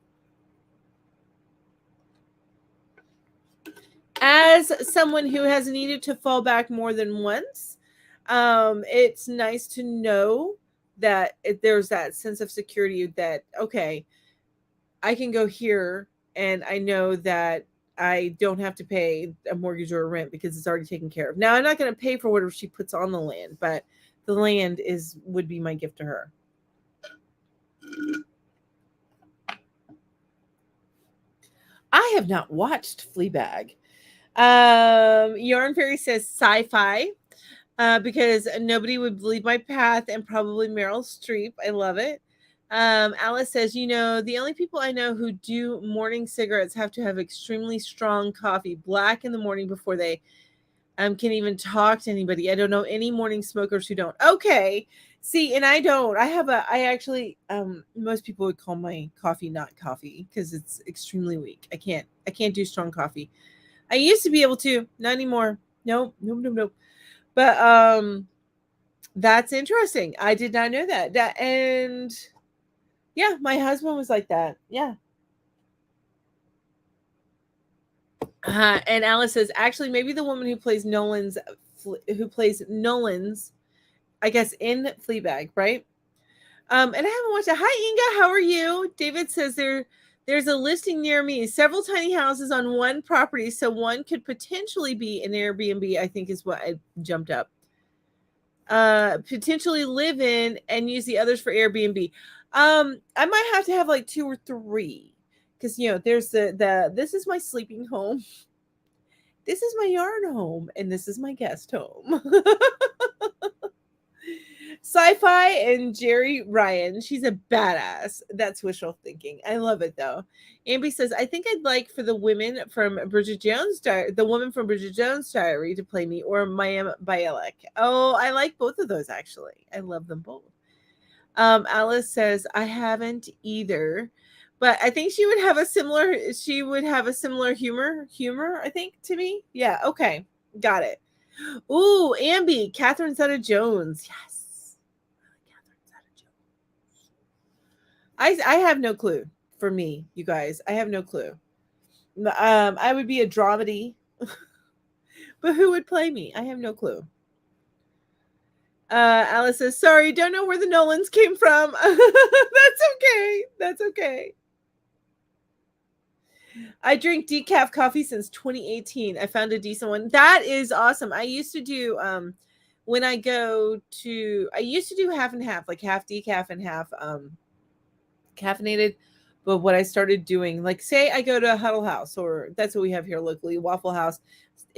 As someone who has needed to fall back more than once, it's nice to know that there's that sense of security that, okay, I can go here and I know that I don't have to pay a mortgage or a rent because it's already taken care of. Now, I'm not going to pay for whatever she puts on the land, but the land would be my gift to her. I have not watched Fleabag. Yarn Fairy says sci-fi because nobody would believe my path and probably Meryl Streep. I love it. Alice says, the only people I know who do morning cigarettes have to have extremely strong coffee, black in the morning before they can even talk to anybody. I don't know any morning smokers who don't. Okay. See, and I don't. I actually, most people would call my coffee not coffee because it's extremely weak. I can't do strong coffee. I used to be able to, not anymore. Nope. But that's interesting. I did not know that. And yeah, my husband was like that. Yeah. And Alice says, actually, maybe the woman who plays Nolan's, I guess, in Fleabag, right? And I haven't watched it. Hi, Inga. How are you? David says there's a listing near me. Several tiny houses on one property, so one could potentially be an Airbnb, I think is what I jumped up. Potentially live in and use the others for Airbnb. I might have to have like 2 or 3 because there's this is my sleeping home, this is my yarn home, and this is my guest home. Sci-fi and Jerry Ryan. She's a badass. That's wishful thinking. I love it though. Amby says, I think I'd like for the woman from Bridget Jones' Diary, the woman from Bridget Jones' Diary to play me, or Mayim Bialik. Oh, I like both of those actually. I love them both. Alice says, I haven't either. But I think she would have a similar humor, I think, to me. Yeah, okay. Got it. Ooh, Amby, Catherine Zeta-Jones. Yes. I have no clue for me, you guys. I have no clue. I would be a dramedy, but who would play me? I have no clue. Alice says, sorry, don't know where the Nolans came from. That's okay. That's okay. I drink decaf coffee since 2018. I found a decent one. That is awesome. I used to do when I used to do half and half, like half decaf and half caffeinated. But what I started doing, like, say I go to a Huddle House, or that's what we have here locally, Waffle House,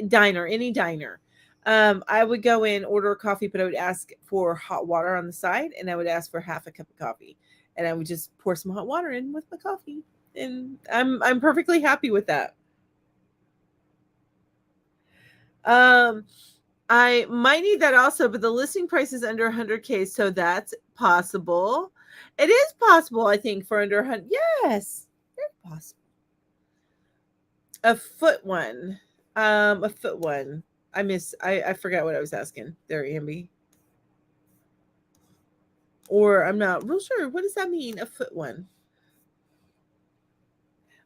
diner, any diner. I would go in, order a coffee, but I would ask for hot water on the side, and I would ask for half a cup of coffee, and I would just pour some hot water in with my coffee, and I'm perfectly happy with that. I might need that also, but the listing price is under 100K, so that's possible. It is possible, I think, for under 100. Yes, very possible. A foot one. A foot one. I forgot what I was asking there, Amby. Or I'm not real sure. What does that mean? A foot one.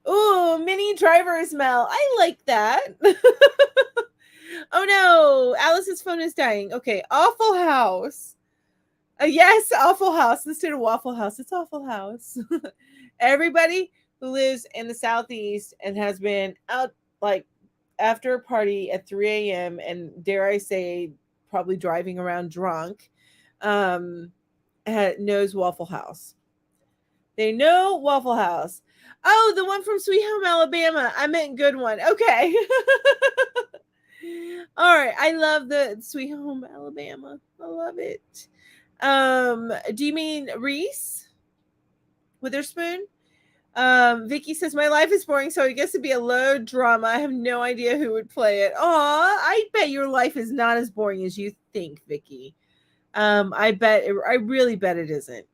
Oh, mini driver's Mel. I like that. Oh no, Alice's phone is dying. Okay, Awful House. Yes, Awful House instead of Waffle House. It's Awful House. Everybody who lives in the Southeast and has been out like after a party at 3 a.m. and dare I say probably driving around drunk, knows Waffle House. They know Waffle House. Oh, the one from Sweet Home Alabama. I meant good one. Okay. All right. I love the Sweet Home Alabama. I love it. Do you mean Reese Witherspoon? Vicky says my life is boring, so I guess it'd be a low drama. I have no idea who would play it. Aw, I bet your life is not as boring as you think, Vicky. I really bet it isn't.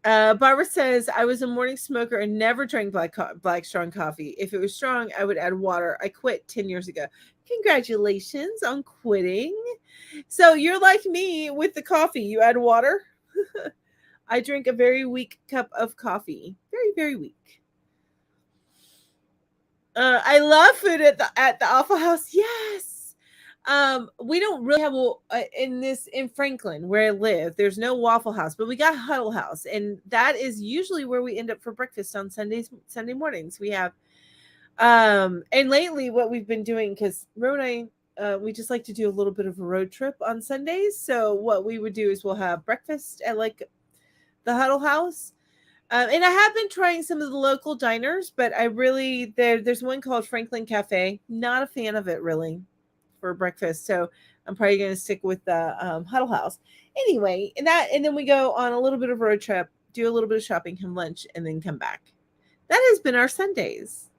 Barbara says I was a morning smoker and never drank black strong coffee. If it was strong, I would add water. I quit 10 years ago. Congratulations on quitting. So you're like me with the coffee. You add water. I drink a very weak cup of coffee. Very, very weak. I love food at the Alpha House. Yes. We don't really have in Franklin where I live. There's no Waffle House, but we got Huddle House, and that is usually where we end up for breakfast on Sunday mornings. We have, and lately what we've been doing, because Ro and I, we just like to do a little bit of a road trip on Sundays. So what we would do is we'll have breakfast at like the Huddle House. And I have been trying some of the local diners, but there's one called Franklin Cafe. Not a fan of it really for breakfast. So I'm probably going to stick with the Huddle House. Anyway, and then we go on a little bit of a road trip, do a little bit of shopping, have lunch, and then come back. That has been our Sundays.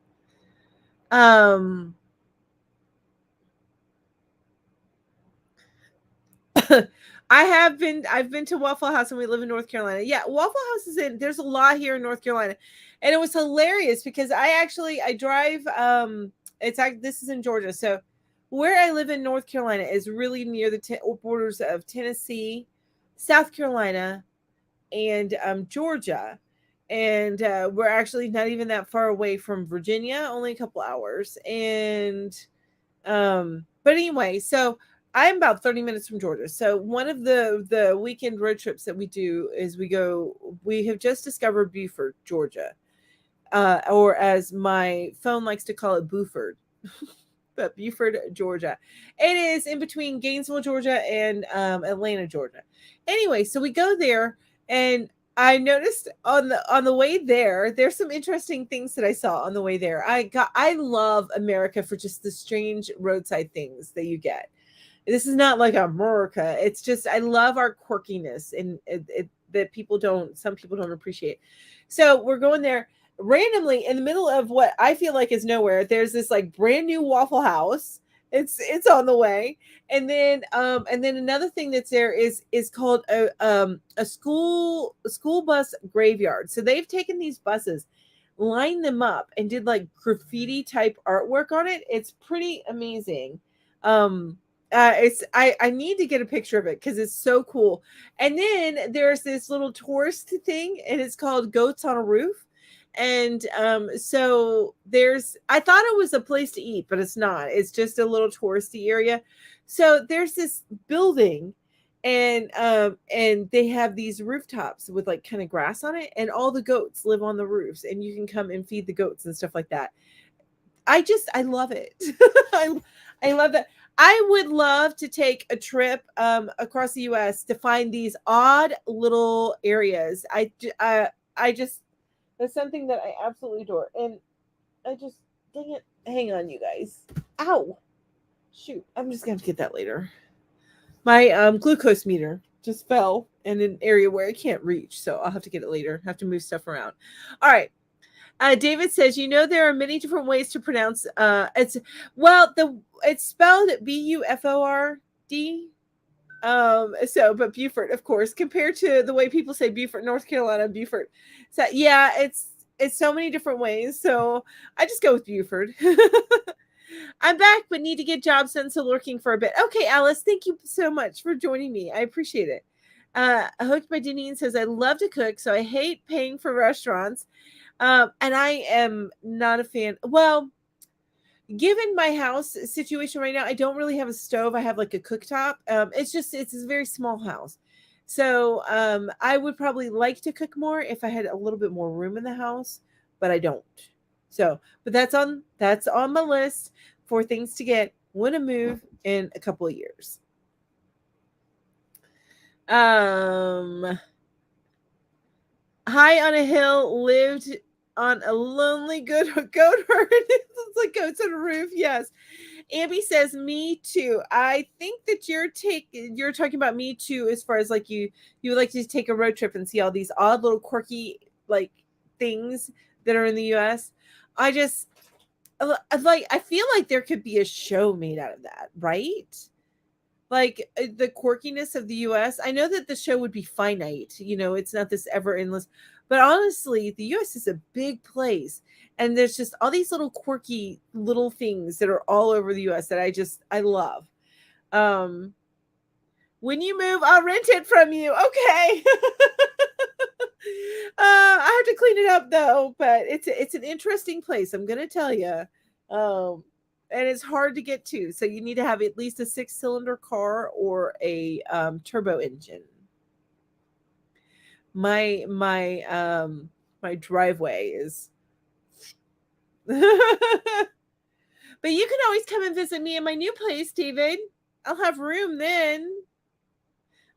I've been to Waffle House, and we live in North Carolina. Yeah, Waffle House there's a lot here in North Carolina. And it was hilarious because I drive, this is in Georgia. So where I live in North Carolina is really near the borders of Tennessee, South Carolina, and Georgia. And we're actually not even that far away from Virginia, only a couple hours. And but anyway, so I'm about 30 minutes from Georgia. So one of the weekend road trips that we do is we have just discovered Buford, Georgia. Or as my phone likes to call it, Buford. But Buford, Georgia. It is in between Gainesville, Georgia and Atlanta, Georgia. Anyway, so we go there, and I noticed on the way there, there's some interesting things that I saw on the way there. I love America for just the strange roadside things that you get. This is not like America. It's just, I love our quirkiness and that some people don't appreciate. So we're going there randomly in the middle of what I feel like is nowhere. There's this like brand new Waffle House. It's on the way. And then another thing that's there is called a school bus graveyard. So they've taken these buses, lined them up, and did like graffiti type artwork on it. It's pretty amazing. I need to get a picture of it because it's so cool. And then there's this little tourist thing, and it's called Goats on a Roof. And so I thought it was a place to eat, but it's not. It's just a little touristy area. So there's this building, and they have these rooftops with like kind of grass on it, and all the goats live on the roofs, and you can come and feed the goats and stuff like that. I love it. I love that. I would love to take a trip across the U.S. to find these odd little areas. That's something that I absolutely adore. And dang it. Hang on, you guys. Ow. Shoot. I'm just going to get that later. My glucose meter just fell in an area where I can't reach. So I'll have to get it later. Have to move stuff around. All right. David says, there are many different ways to pronounce it's spelled BUFFORD. But Buford, of course, compared to the way people say Beaufort, North Carolina, Buford. So yeah, it's so many different ways. So I just go with Buford. I'm back, but need to get jobs done, so lurking for a bit. Okay, Alice, thank you so much for joining me. I appreciate it. Hooked by Janine says, I love to cook, so I hate paying for restaurants. And I am not a fan. Well, given my house situation right now, I don't really have a stove. I have like a cooktop. It's a very small house. So I would probably like to cook more if I had a little bit more room in the house, but I don't. So, but that's on my list for things to get. want to move in a couple of years. High on a hill, lived on a lonely goat herd. It's like goats on a roof. Yes. Ambi says, "Me too." I think that you're talking about Me Too as far as like you would like to take a road trip and see all these odd little quirky like things that are in the U.S. I feel like there could be a show made out of that, right? Like the quirkiness of the US. I know that the show would be finite, it's not this ever endless, but honestly, the US is a big place and there's just all these little quirky little things that are all over the US that I love. When you move, I'll rent it from you. Okay. I have to clean it up though, but it's an interesting place, I'm gonna tell you. And it's hard to get to, so you need to have at least a 6-cylinder car or a turbo engine. My driveway is but you can always come and visit me in my new place, David. I'll have room then.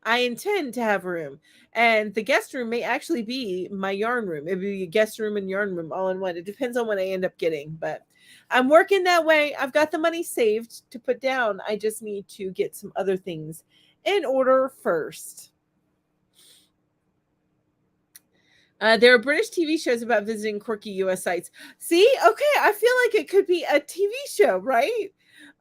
I intend to have room. And the guest room may actually be my yarn room. It'll be a guest room and yarn room all in one. It depends on what I end up getting, but I'm working that way. I've got the money saved to put down. I just need to get some other things in order first. There are British TV shows about visiting quirky US sites. See? Okay, I feel like it could be a TV show, right?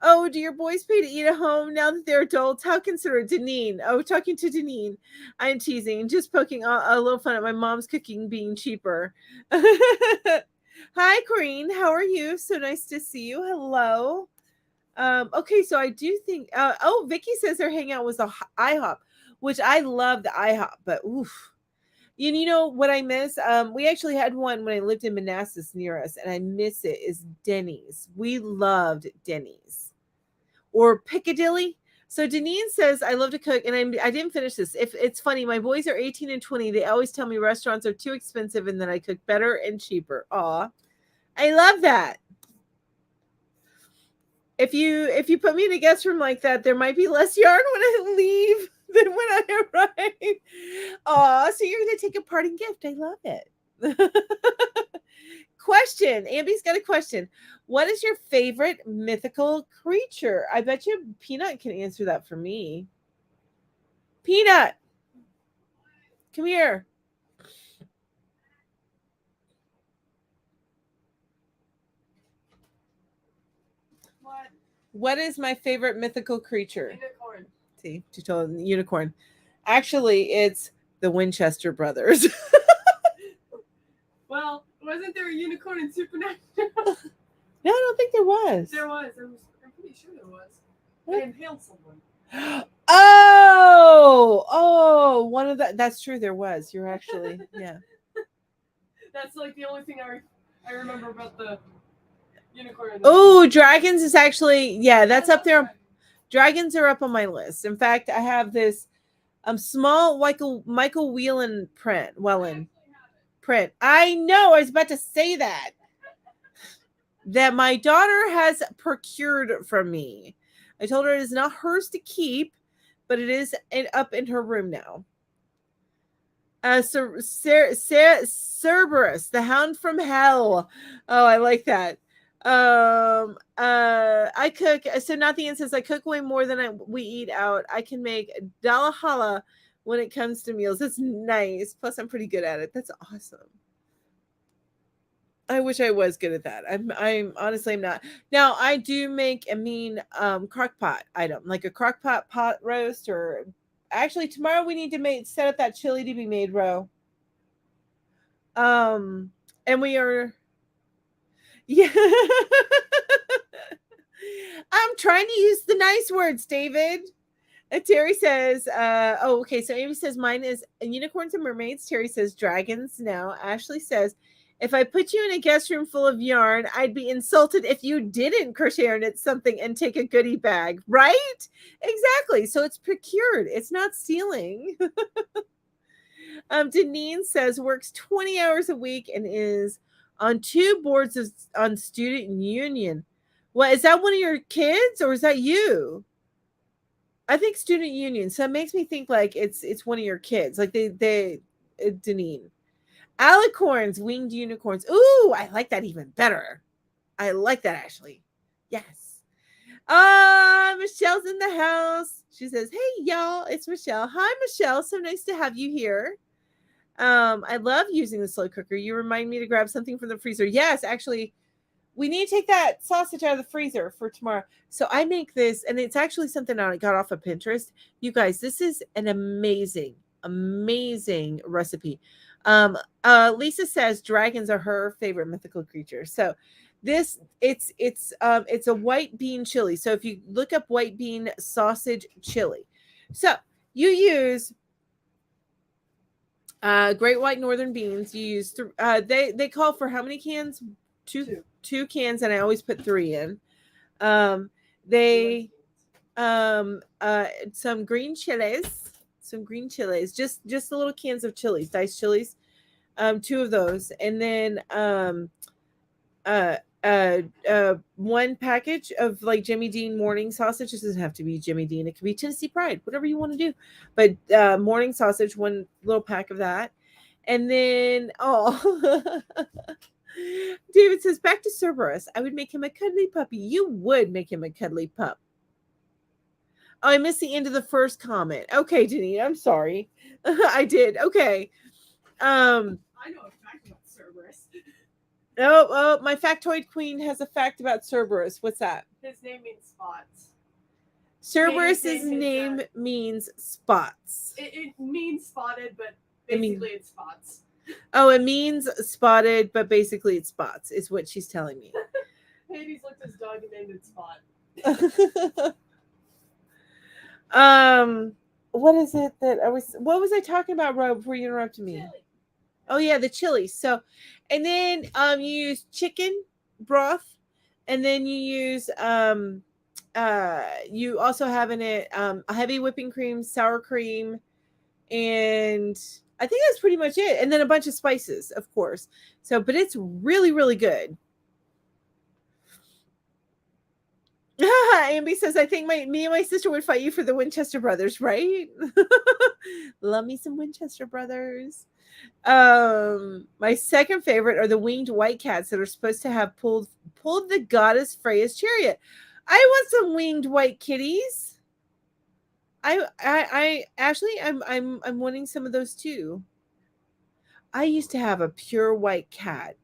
Oh, do your boys pay to eat at home now that they're adults? How considerate. Deneen. Oh, talking to Deneen. I'm teasing, just poking a little fun at my mom's cooking being cheaper. Hi, Corinne. How are you? So nice to see you. Hello. Okay, so I do think. Vicky says their hangout was a IHOP, which I love the IHOP, but oof. You know what I miss? We actually had one when I lived in Manassas near us, and I miss it. Is Denny's. We loved Denny's or Piccadilly. So Deneen says, I love to cook, and I didn't finish this. If it's funny, my boys are 18 and 20. They always tell me restaurants are too expensive and that I cook better and cheaper. Aw, I love that. If you put me in a guest room like that, there might be less yarn when I leave than when I arrive. Aw, so you're going to take a parting gift. I love it. Question. Ambi's got a question. What is your favorite mythical creature? I bet you Peanut can answer that for me. Peanut, come here. What is my favorite mythical creature? Unicorn. See, she told him unicorn. Actually, it's the Winchester brothers. Well, wasn't there a unicorn in Supernatural? No, I don't think there was. There was. I'm pretty sure there was. They impaled someone. Oh, one of that. That's true. There was. You're actually, yeah. That's like the only thing I remember about the unicorn. Oh, dragons is actually, yeah, that's up there. Dragons are up on my list. In fact, I have this small Michael Whelan print. I know. I was about to say that. That my daughter has procured from me. I told her it is not hers to keep, but it is up in her room now. Cerberus, the Hound from Hell. Oh, I like that. I cook. So Nathan says I cook way more than we eat out. I can make dalahala when it comes to meals. That's nice. Plus, I'm pretty good at it. That's awesome. I wish I was good at that. I'm honestly I'm not. Now I do make a mean crock pot item, like a crock pot roast, or actually tomorrow we need to set up that chili to be made row. And we are yeah. I'm trying to use the nice words, David. Terry says, okay, so Amy says mine is unicorns and mermaids. Terry says dragons now. Ashley says, if I put you in a guest room full of yarn, I'd be insulted if you didn't crochet or knit something and take a goodie bag, right? Exactly. So it's procured. It's not stealing. Deneen says works 20 hours a week and is on 2 boards on student union. What is that? One of your kids, or is that you? I think student union. So it makes me think like it's one of your kids. Like they Deneen. Alicorns, winged unicorns. Ooh, I like that even better. I like that actually. Yes. Michelle's in the house. She says, "Hey y'all, it's Michelle. Hi Michelle, so nice to have you here. I love using the slow cooker. You remind me to grab something from the freezer. Yes, actually, we need to take that sausage out of the freezer for tomorrow. So I make this, and it's actually something I got off of Pinterest. You guys, this is an amazing, amazing recipe. Lisa says dragons are her favorite mythical creature. So this it's a white bean chili. So if you look up white bean sausage chili, so you use great white northern beans. You use they call for how many cans? Two cans, and I always put 3 in. They some green chilies, just the little cans of chilies, diced chilies, 2 of those, and then 1 package of like Jimmy Dean morning sausage. This doesn't have to be Jimmy Dean, it could be Tennessee Pride, whatever you want to do, but morning sausage, 1 little pack of that. And then David says, back to Cerberus. I would make him a cuddly puppy. You would make him a cuddly pup. Oh, I missed the end of the first comment. Okay, Denise, I'm sorry. I did. Okay. I know a fact about Cerberus. Oh, my factoid queen has a fact about Cerberus. What's that? His name means spots. Cerberus's name means spots. It means spotted, but basically it's spots. Oh, it means spotted, but basically it's spots, is what she's telling me. Hades looked at his dog and named it Spot. What is it that what was I talking about, Rob, before you interrupted me? Chili. Oh yeah, the chili. So, and then you use chicken broth, and then you use you also have in it a heavy whipping cream, sour cream, and I think that's pretty much it. And then a bunch of spices, of course. So, but it's really, really good. Amby says, I think me and my sister would fight you for the Winchester brothers, right? Love me some Winchester brothers. My second favorite are the winged white cats that are supposed to have pulled the goddess Freya's chariot. I want some winged white kitties. Ashley, I'm wanting some of those too. I used to have a pure white cat.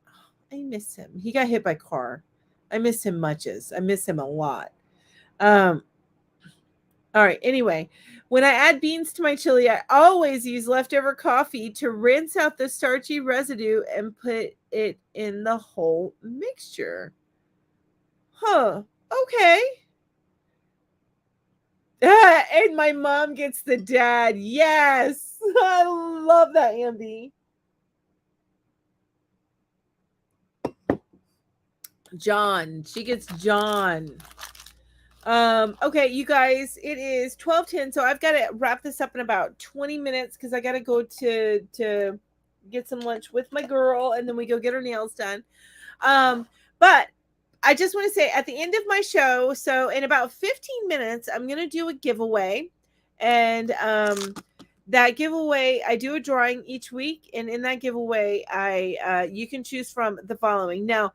I miss him. He got hit by a car. I miss him muches. I miss him a lot. All right. Anyway, when I add beans to my chili, I always use leftover coffee to rinse out the starchy residue and put it in the whole mixture. Huh. Okay. And my mom gets the dad. Yes. I love that, Amby. John. She gets John. Okay, you guys, it is 12:10, so I've got to wrap this up in about 20 minutes because I got to go to get some lunch with my girl, and then we go get her nails done. But I just want to say at the end of my show, so in about 15 minutes, I'm going to do a giveaway. And that giveaway, I do a drawing each week. And in that giveaway, you can choose from the following. Now,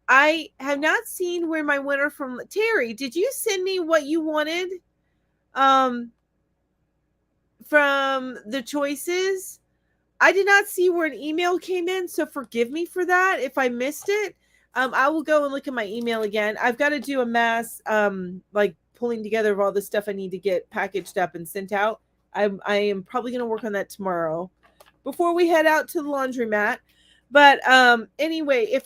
I have not seen where my winner from Terry. Did you send me what you wanted from the choices? I did not see where an email came in, so forgive me for that if I missed it. I will go and look at my email again. I've got to do a mass like pulling together of all the stuff I need to get packaged up and sent out. I am probably going to work on that tomorrow before we head out to the laundromat. But anyway, if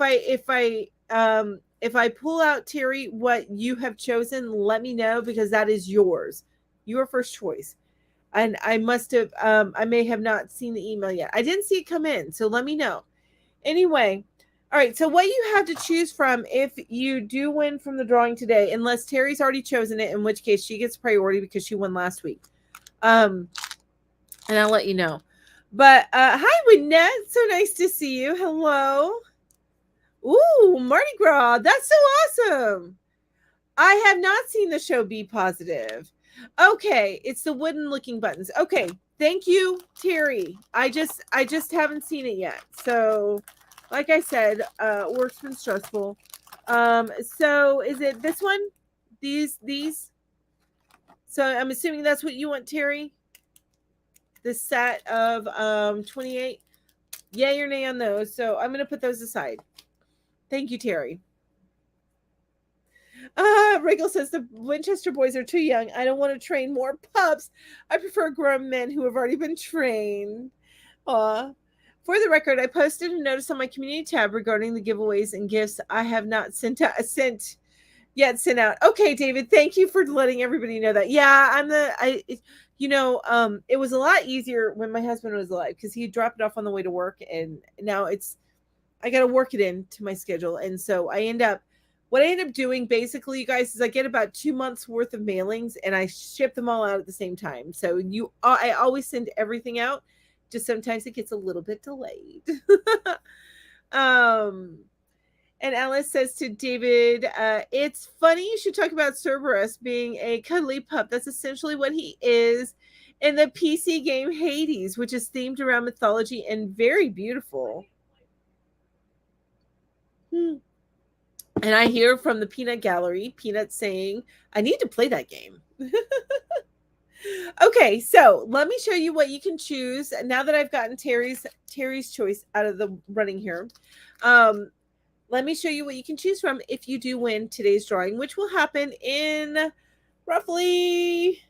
I pull out, Terry, what you have chosen, let me know, because that is yours, your first choice. And I must have, I may have not seen the email yet. I didn't see it come in, so let me know. Anyway, all right, so what you have to choose from if you do win from the drawing today, unless Terry's already chosen it, in which case she gets priority because she won last week. And I'll let you know. But hi, Winette. So nice to see you. Hello. Ooh, Mardi Gras. That's so awesome. I have not seen the show Be Positive. Okay, it's the wooden looking buttons. Okay, thank you, Terry. I just haven't seen it yet. So, like I said, work's been stressful. So is it this one? These? So I'm assuming that's what you want, Terry? This set of 28. Yay or nay on those. So I'm gonna put those aside. Thank you, Terry. Wriggle says the Winchester boys are too young. I don't want to train more pups. I prefer grown men who have already been trained. For the record, I posted a notice on my community tab regarding the giveaways and gifts I have not sent out. Okay, David, thank you for letting everybody know that. Yeah, it was a lot easier when my husband was alive because he dropped it off on the way to work, and now I got to work it into my schedule, and so what I end up doing basically, you guys, is I get about 2 months worth of mailings and I ship them all out at the same time. So I always send everything out. Just sometimes it gets a little bit delayed. And Alice says to David, it's funny you should talk about Cerberus being a cuddly pup. That's essentially what he is in the PC game Hades, which is themed around mythology and very beautiful. And I hear from the Peanut Gallery, Peanut saying, I need to play that game. Okay, so let me show you what you can choose. Now that I've gotten Terry's choice out of the running here, let me show you what you can choose from if you do win today's drawing, which will happen in roughly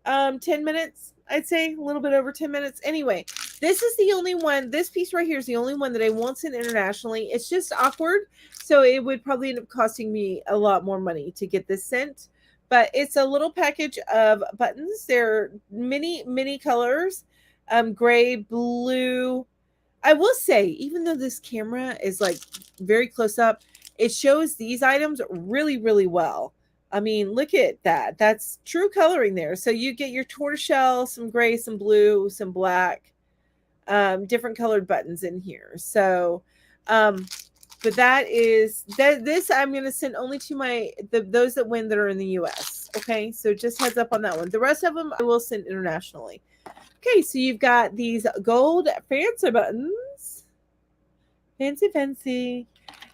10 minutes. I'd say a little bit over 10 minutes. Anyway, this is the only one. This piece right here is the only one that I won't send internationally. It's just awkward. So it would probably end up costing me a lot more money to get this sent. But it's a little package of buttons. They're many colors. Gray, blue. I will say, even though this camera is like very close up, it shows these items really, really well. I mean, look at that. That's true coloring there. So you get your tortoiseshell, some gray, some blue, some black, different colored buttons in here. So, but this I'm going to send only to those that win that are in the US. Okay. So just heads up on that one. The rest of them I will send internationally. Okay. So you've got these gold fancy buttons. Fancy.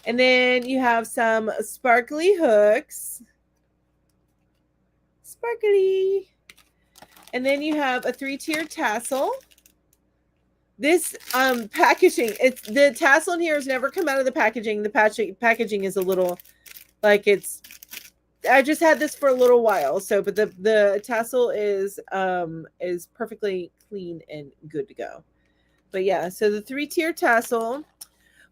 And then you have some sparkly hooks. Sparkly. And then you have a 3-tiered tassel. This packaging, the tassel in here has never come out of the packaging. The packaging is a little like I just had this for a little while. So, but the tassel is perfectly clean and good to go. But yeah, so the 3-tier tassel.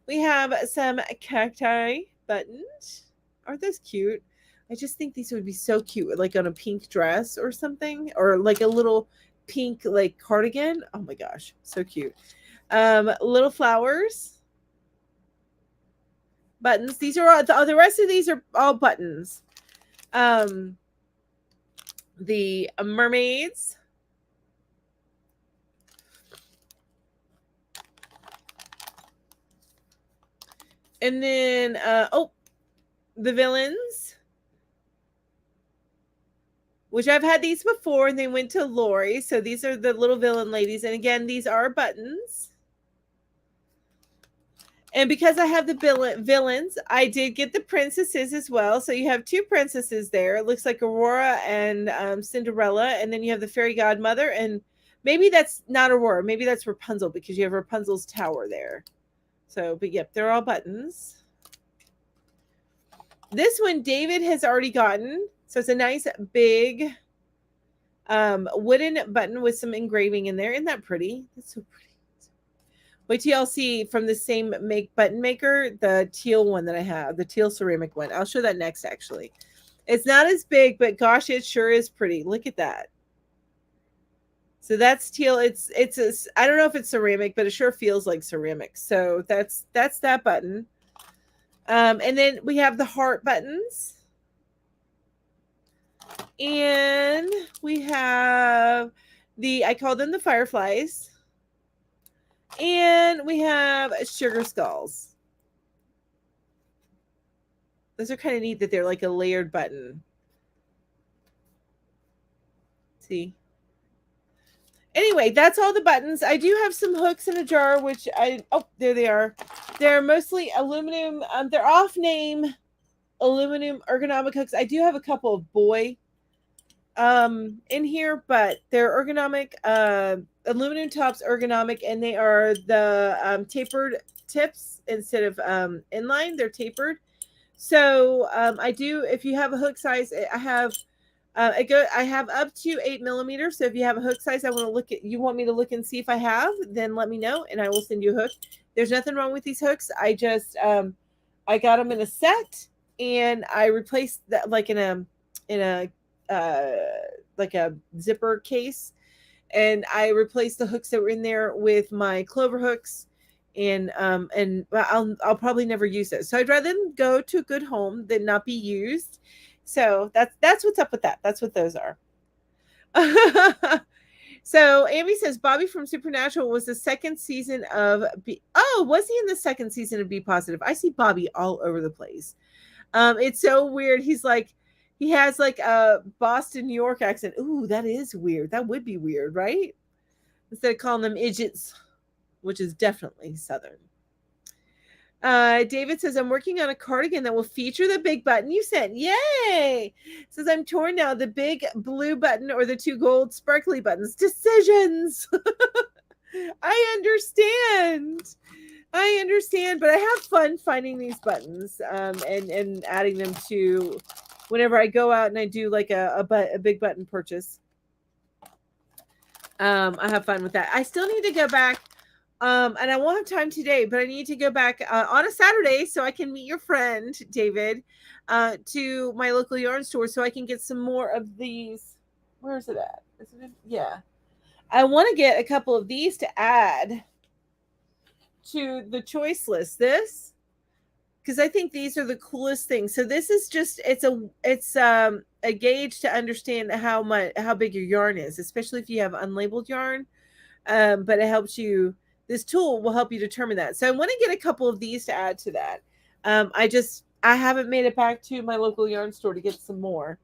We have some cacti buttons. Aren't those cute? I just think these would be so cute, like on a pink dress or something, or like a little pink like cardigan. Oh my gosh, so cute. Little flowers, buttons. These are all the rest of these are all buttons. The mermaids. And then the villains. Which I've had these before, and they went to Lori. So these are the little villain ladies. And again, these are buttons. And because I have the villains, I did get the princesses as well. So you have 2 princesses there. It looks like Aurora and Cinderella. And then you have the fairy godmother. And maybe that's not Aurora. Maybe that's Rapunzel because you have Rapunzel's tower there. So, but yep, they're all buttons. This one David has already gotten. So it's a nice big wooden button with some engraving in there. Isn't that pretty? That's so pretty. Wait till y'all see from the same button maker, the teal one that I have, the teal ceramic one. I'll show that next, actually. It's not as big, but gosh, it sure is pretty. Look at that. So that's teal. I don't know if it's ceramic, but it sure feels like ceramic. So that's that button. And then we have the heart buttons. And we have I call them the fireflies. And we have sugar skulls. Those are kind of neat that they're like a layered button. See? Anyway, that's all the buttons. I do have some hooks in a jar, which there they are. They're mostly aluminum. They're off-name aluminum ergonomic hooks. I do have a couple of boy in here, but they're ergonomic, aluminum tops, ergonomic, and they are the tapered tips instead of inline. They're tapered. So I do, if you have a hook size, I have I have up to 8 millimeters. So if you have a hook size, you want me to look and see if I have, then let me know and I will send you a hook. There's nothing wrong with these hooks. I just I got them in a set and I replaced that like in a like a zipper case, and I replaced the hooks that were in there with my clover hooks, and I'll probably never use it. So I'd rather them go to a good home than not be used. So that's what's up with that. That's what those are. So Amy says Bobby from Supernatural was the second season of was he in the second season of Be Positive? I see Bobby all over the place. It's so weird. He has like a Boston, New York accent. Ooh, that is weird. That would be weird, right? Instead of calling them idiots, which is definitely Southern. David says, I'm working on a cardigan that will feature the big button you sent. Yay! Says, I'm torn now. The big blue button or the two gold sparkly buttons. Decisions. I understand, but I have fun finding these buttons and adding them to whenever I go out and I do like a big button purchase. I have fun with that. I still need to go back. And I won't have time today, but I need to go back on a Saturday so I can meet your friend, David, to my local yarn store so I can get some more of these. Where is it at? Is it in? Yeah. I want to get a couple of these to add to the choice list. This, because I think these are the coolest things. So this is just, it's a gauge to understand how big your yarn is, especially if you have unlabeled yarn. But it helps you. This tool will help you determine that. So I want to get a couple of these to add to that. I haven't made it back to my local yarn store to get some more.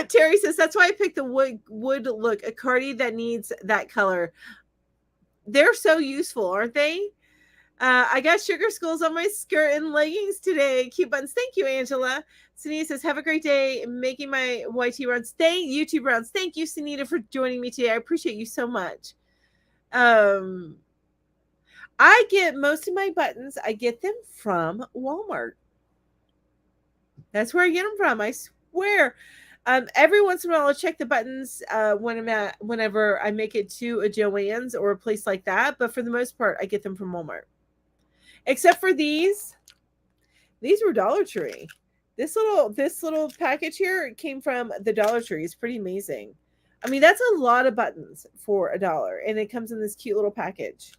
Terry says, that's why I picked the wood look, a cardi that needs that color. They're so useful, aren't they? I got sugar skulls on my skirt and leggings today. Cute buttons. Thank you, Angela. Sunita says, have a great day making my YT rounds. YouTube rounds. Thank you, Sunita, for joining me today. I appreciate you so much. I get most of my buttons, I get them from Walmart. That's where I get them from, I swear. Every once in a while, I'll check the buttons whenever I make it to a Joann's or a place like that. But for the most part, I get them from Walmart. Except for these were Dollar Tree. This little package here came from the Dollar Tree. It's pretty amazing. I mean, that's a lot of buttons for $1, and it comes in this cute little package.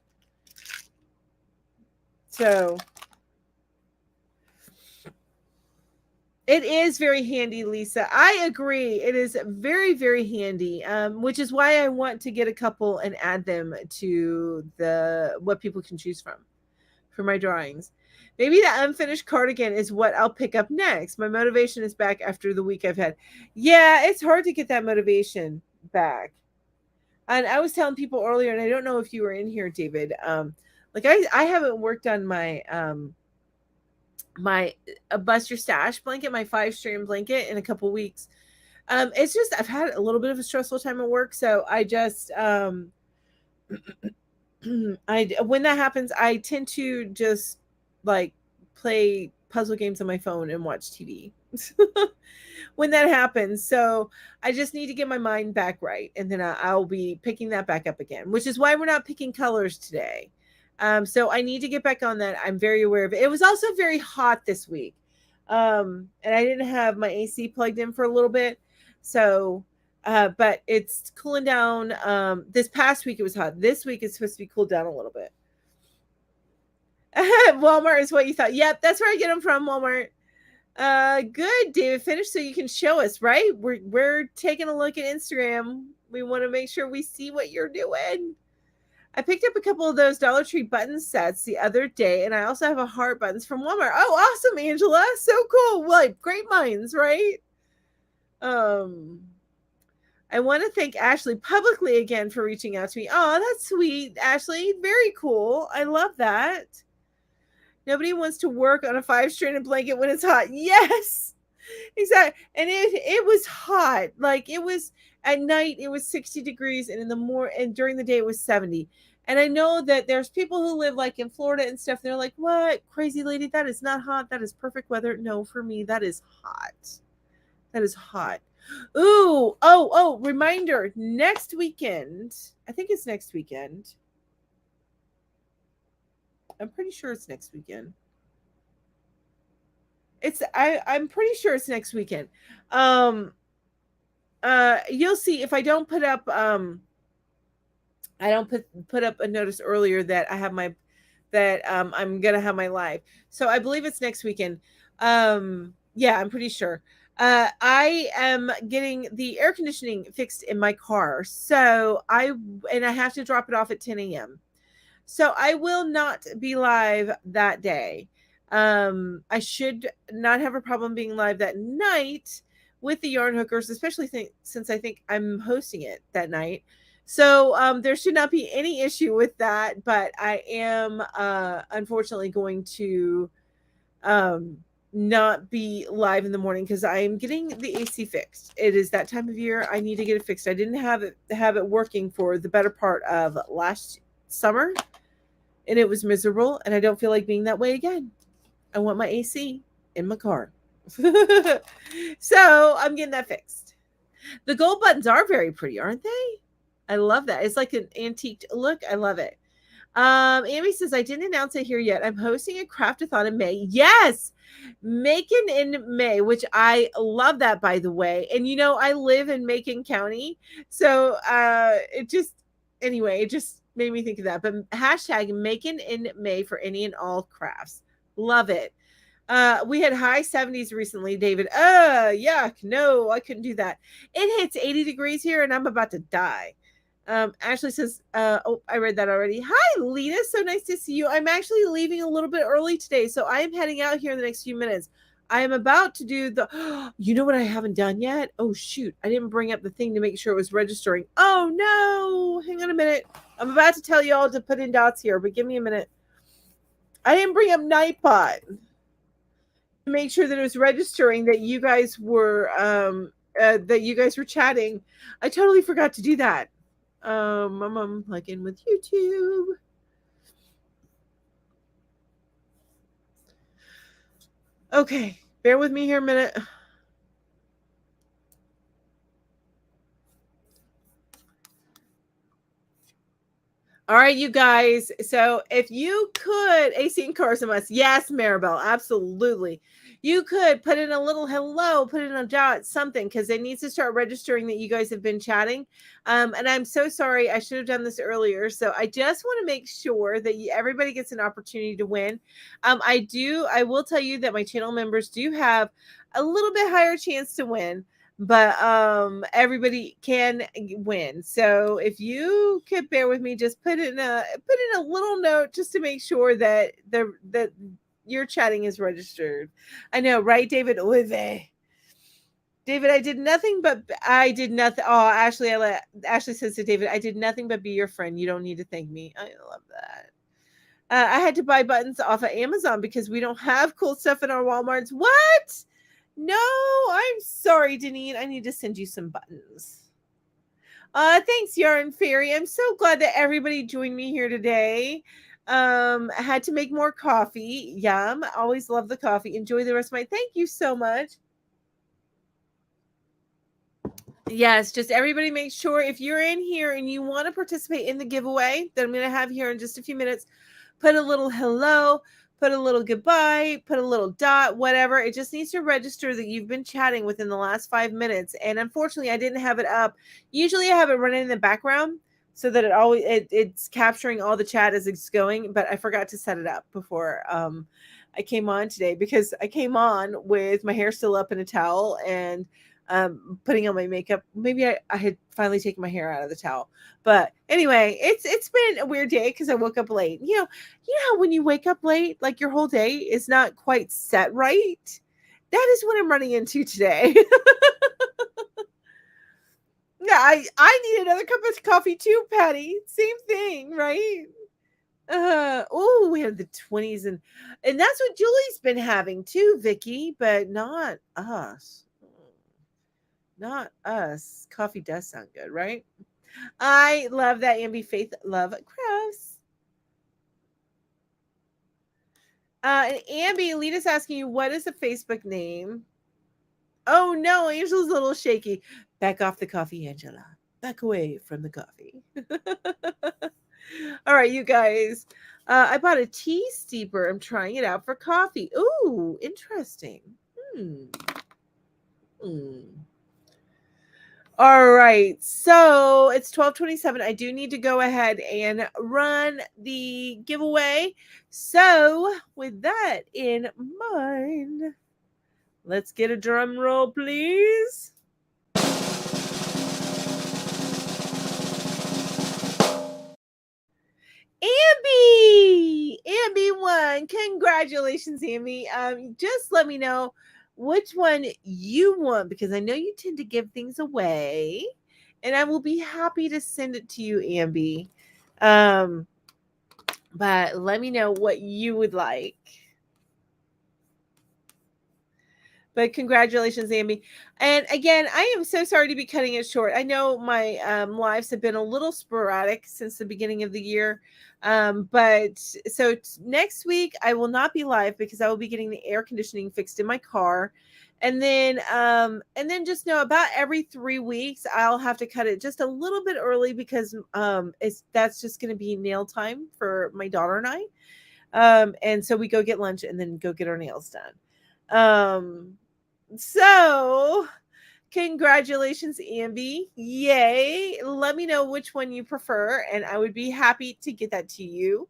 So it is very handy, Lisa. I agree. It is very, very handy, which is why I want to get a couple and add them to what people can choose from for my drawings. Maybe the unfinished cardigan is what I'll pick up next. My motivation is back after the week I've had. Yeah, it's hard to get that motivation back. And I was telling people earlier, and I don't know if you were in here, David. Like I haven't worked on my my Bust Your Stash blanket, my 5-strand blanket, in a couple weeks. It's just I've had a little bit of a stressful time at work, so I just when that happens, I tend to just like play puzzle games on my phone and watch TV when that happens. So I just need to get my mind back right, and then I'll be picking that back up again, which is why we're not picking colors today. So I need to get back on that. I'm very aware of it. It was also very hot this week. And I didn't have my AC plugged in for a little bit. So, but it's cooling down. This past week it was hot. This week it's supposed to be cooled down a little bit. Walmart is what you thought. Yep, that's where I get them from, Walmart. Good, David. Finish so you can show us, right? We're taking a look at Instagram. We want to make sure we see what you're doing. I picked up a couple of those Dollar Tree button sets the other day, and I also have a heart buttons from Walmart. Oh, awesome, Angela. So cool. Like, great minds, right? I want to thank Ashley publicly again for reaching out to me. Oh, that's sweet, Ashley. Very cool. I love that. Nobody wants to work on a 5-stranded blanket when it's hot. Yes, exactly. And it was hot. Like, it was at night, it was 60 degrees, and and during the day it was 70. And I know that there's people who live like in Florida and stuff. They're like, what, crazy lady? That is not hot. That is perfect weather. No, for me, that is hot. That is hot. Ooh, reminder, next weekend. I think it's next weekend. I'm pretty sure it's next weekend. I'm pretty sure it's next weekend. You'll see if I don't put up I don't put up a notice earlier that I have I'm gonna have my live. So I believe it's next weekend. Yeah, I'm pretty sure. I am getting the air conditioning fixed in my car. So I have to drop it off at 10 a.m. So I will not be live that day. I should not have a problem being live that night with the yarn hookers, especially since I think I'm hosting it that night. So there should not be any issue with that, but I am unfortunately going to not be live in the morning because I am getting the AC fixed. It is that time of year. I need to get it fixed. I didn't have it working for the better part of last summer, and it was miserable, and I don't feel like being that way again. I want my AC in my car. So I'm getting that fixed. The gold buttons are very pretty, aren't they? I love that. It's like an antique look. I love it. Amy says, I didn't announce it here yet. I'm hosting a craftathon in May. Yes, Macon in May, which I love that, by the way. And you know, I live in Macon County. So it just made me think of that. But hashtag Macon in May for any and all crafts. Love it. We had high 70s recently, David. Yuck. No, I couldn't do that. It hits 80 degrees here and I'm about to die. Ashley says, I read that already. Hi, Lena. So nice to see you. I'm actually leaving a little bit early today, so I am heading out here in the next few minutes. I am about to do you know what I haven't done yet? Oh, shoot. I didn't bring up the thing to make sure it was registering. Oh, no. Hang on a minute. I'm about to tell you all to put in dots here, but give me a minute. I didn't bring up Nightbot to make sure that it was registering that you guys were chatting. I totally forgot to do that. I'm like in with YouTube. Okay, bear with me here a minute. All right, you guys. So if you could, AC and Cars must. Yes, Maribel, absolutely. You could put in a little hello, put in a dot, something, because it needs to start registering that you guys have been chatting. And I'm so sorry. I should have done this earlier. So I just want to make sure that everybody gets an opportunity to win. I will tell you that my channel members do have a little bit higher chance to win, but everybody can win. So if you could bear with me, just put in a little note just to make sure that your chatting is registered. I know, right, David? David, I did nothing. Oh, Ashley says to David, I did nothing but be your friend. You don't need to thank me. I love that. I had to buy buttons off of Amazon because we don't have cool stuff in our Walmarts. What? No, I'm sorry, Deneen. I need to send you some buttons. Thanks, Yarn Fairy. I'm so glad that everybody joined me here today. I had to make more coffee. Yum. Always love the coffee. Enjoy the rest of my. Thank you so much. Yes, just everybody make sure if you're in here and you want to participate in the giveaway that I'm going to have here in just a few minutes, put a little hello, put a little goodbye, put a little dot, whatever. It just needs to register that you've been chatting within the last 5 minutes. And unfortunately, I didn't have it up. Usually I have it running in the background so that it's capturing all the chat as it's going, but I forgot to set it up before I came on today because I came on with my hair still up in a towel and putting on my makeup. Maybe I had finally taken my hair out of the towel. But anyway, it's been a weird day because I woke up late. You know how when you wake up late, like your whole day is not quite set right? That is what I'm running into today. Yeah, I need another cup of coffee too, Patty. Same thing, right? Oh, we have the 20s and that's what Julie's been having too, Vicky, but not us. Not us. Coffee does sound good, right? I love that Ambi Faith Love Cross. And Ambi, Lita's asking you, what is the Facebook name? Oh no, Angel's a little shaky. Back off the coffee, Angela. Back away from the coffee. All right, you guys. I bought a tea steeper. I'm trying it out for coffee. Ooh, interesting. All right, so it's 12:27. I do need to go ahead and run the giveaway. So with that in mind, let's get a drum roll, please. Ambi won. Congratulations, Ambi. Just let me know which one you want because I know you tend to give things away, and I will be happy to send it to you, Ambi. But let me know what you would like. But congratulations, Ambi. And again, I am so sorry to be cutting it short. I know my lives have been a little sporadic since the beginning of the year. But so next week I will not be live because I will be getting the air conditioning fixed in my car. And then just know about every 3 weeks I'll have to cut it just a little bit early because that's just going to be nail time for my daughter and I. And so we go get lunch and then go get our nails done. So congratulations, Ambi. Yay. Let me know which one you prefer, and I would be happy to get that to you.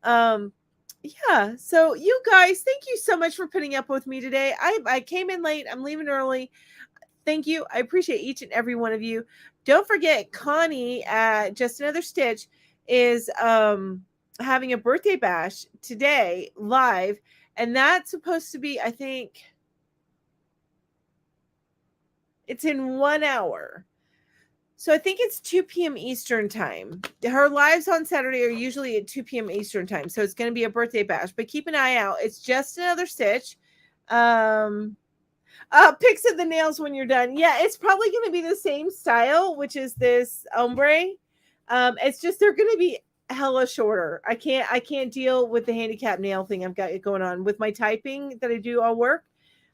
Yeah. So you guys, thank you so much for putting up with me today. I came in late. I'm leaving early. Thank you. I appreciate each and every one of you. Don't forget, Connie at Just Another Stitch is having a birthday bash today live, and that's supposed to be, I think, it's in 1 hour. So I think it's 2 p.m. Eastern time. Her lives on Saturday are usually at 2 p.m. Eastern time. So it's going to be a birthday bash, but keep an eye out. It's Just Another Stitch. Pics of the nails when you're done. Yeah, it's probably going to be the same style, which is this ombre. It's just, they're going to be hella shorter. I can't deal with the handicap nail thing I've got going on with my typing that I do all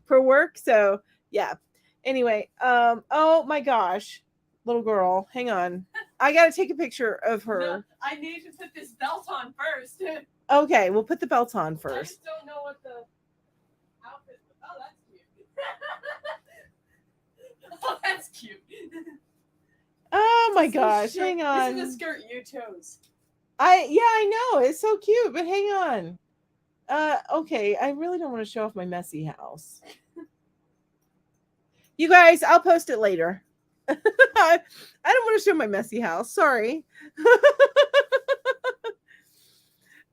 for work. So yeah. Anyway, oh my gosh, little girl, hang on. I got to take a picture of her. No, I need to put this belt on first. Okay, we'll put the belt on first. I just don't know what the outfit. Oh, that's cute. Oh, that's cute. Oh my gosh, hang on. This is the skirt you chose. I know, it's so cute, but hang on. Okay, I really don't want to show off my messy house. You guys, I'll post it later. I don't want to show my messy house. Sorry.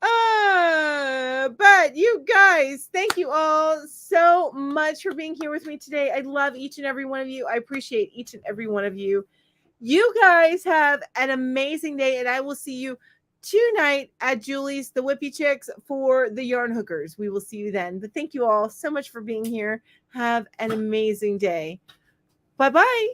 But you guys, thank you all so much for being here with me today. I love each and every one of you. I appreciate each and every one of you. You guys have an amazing day, and I will see you tonight at Julie's, the Whippy Chicks, for the Yarn Hookers. We will see you then. But thank you all so much for being here. Have an amazing day. Bye-bye.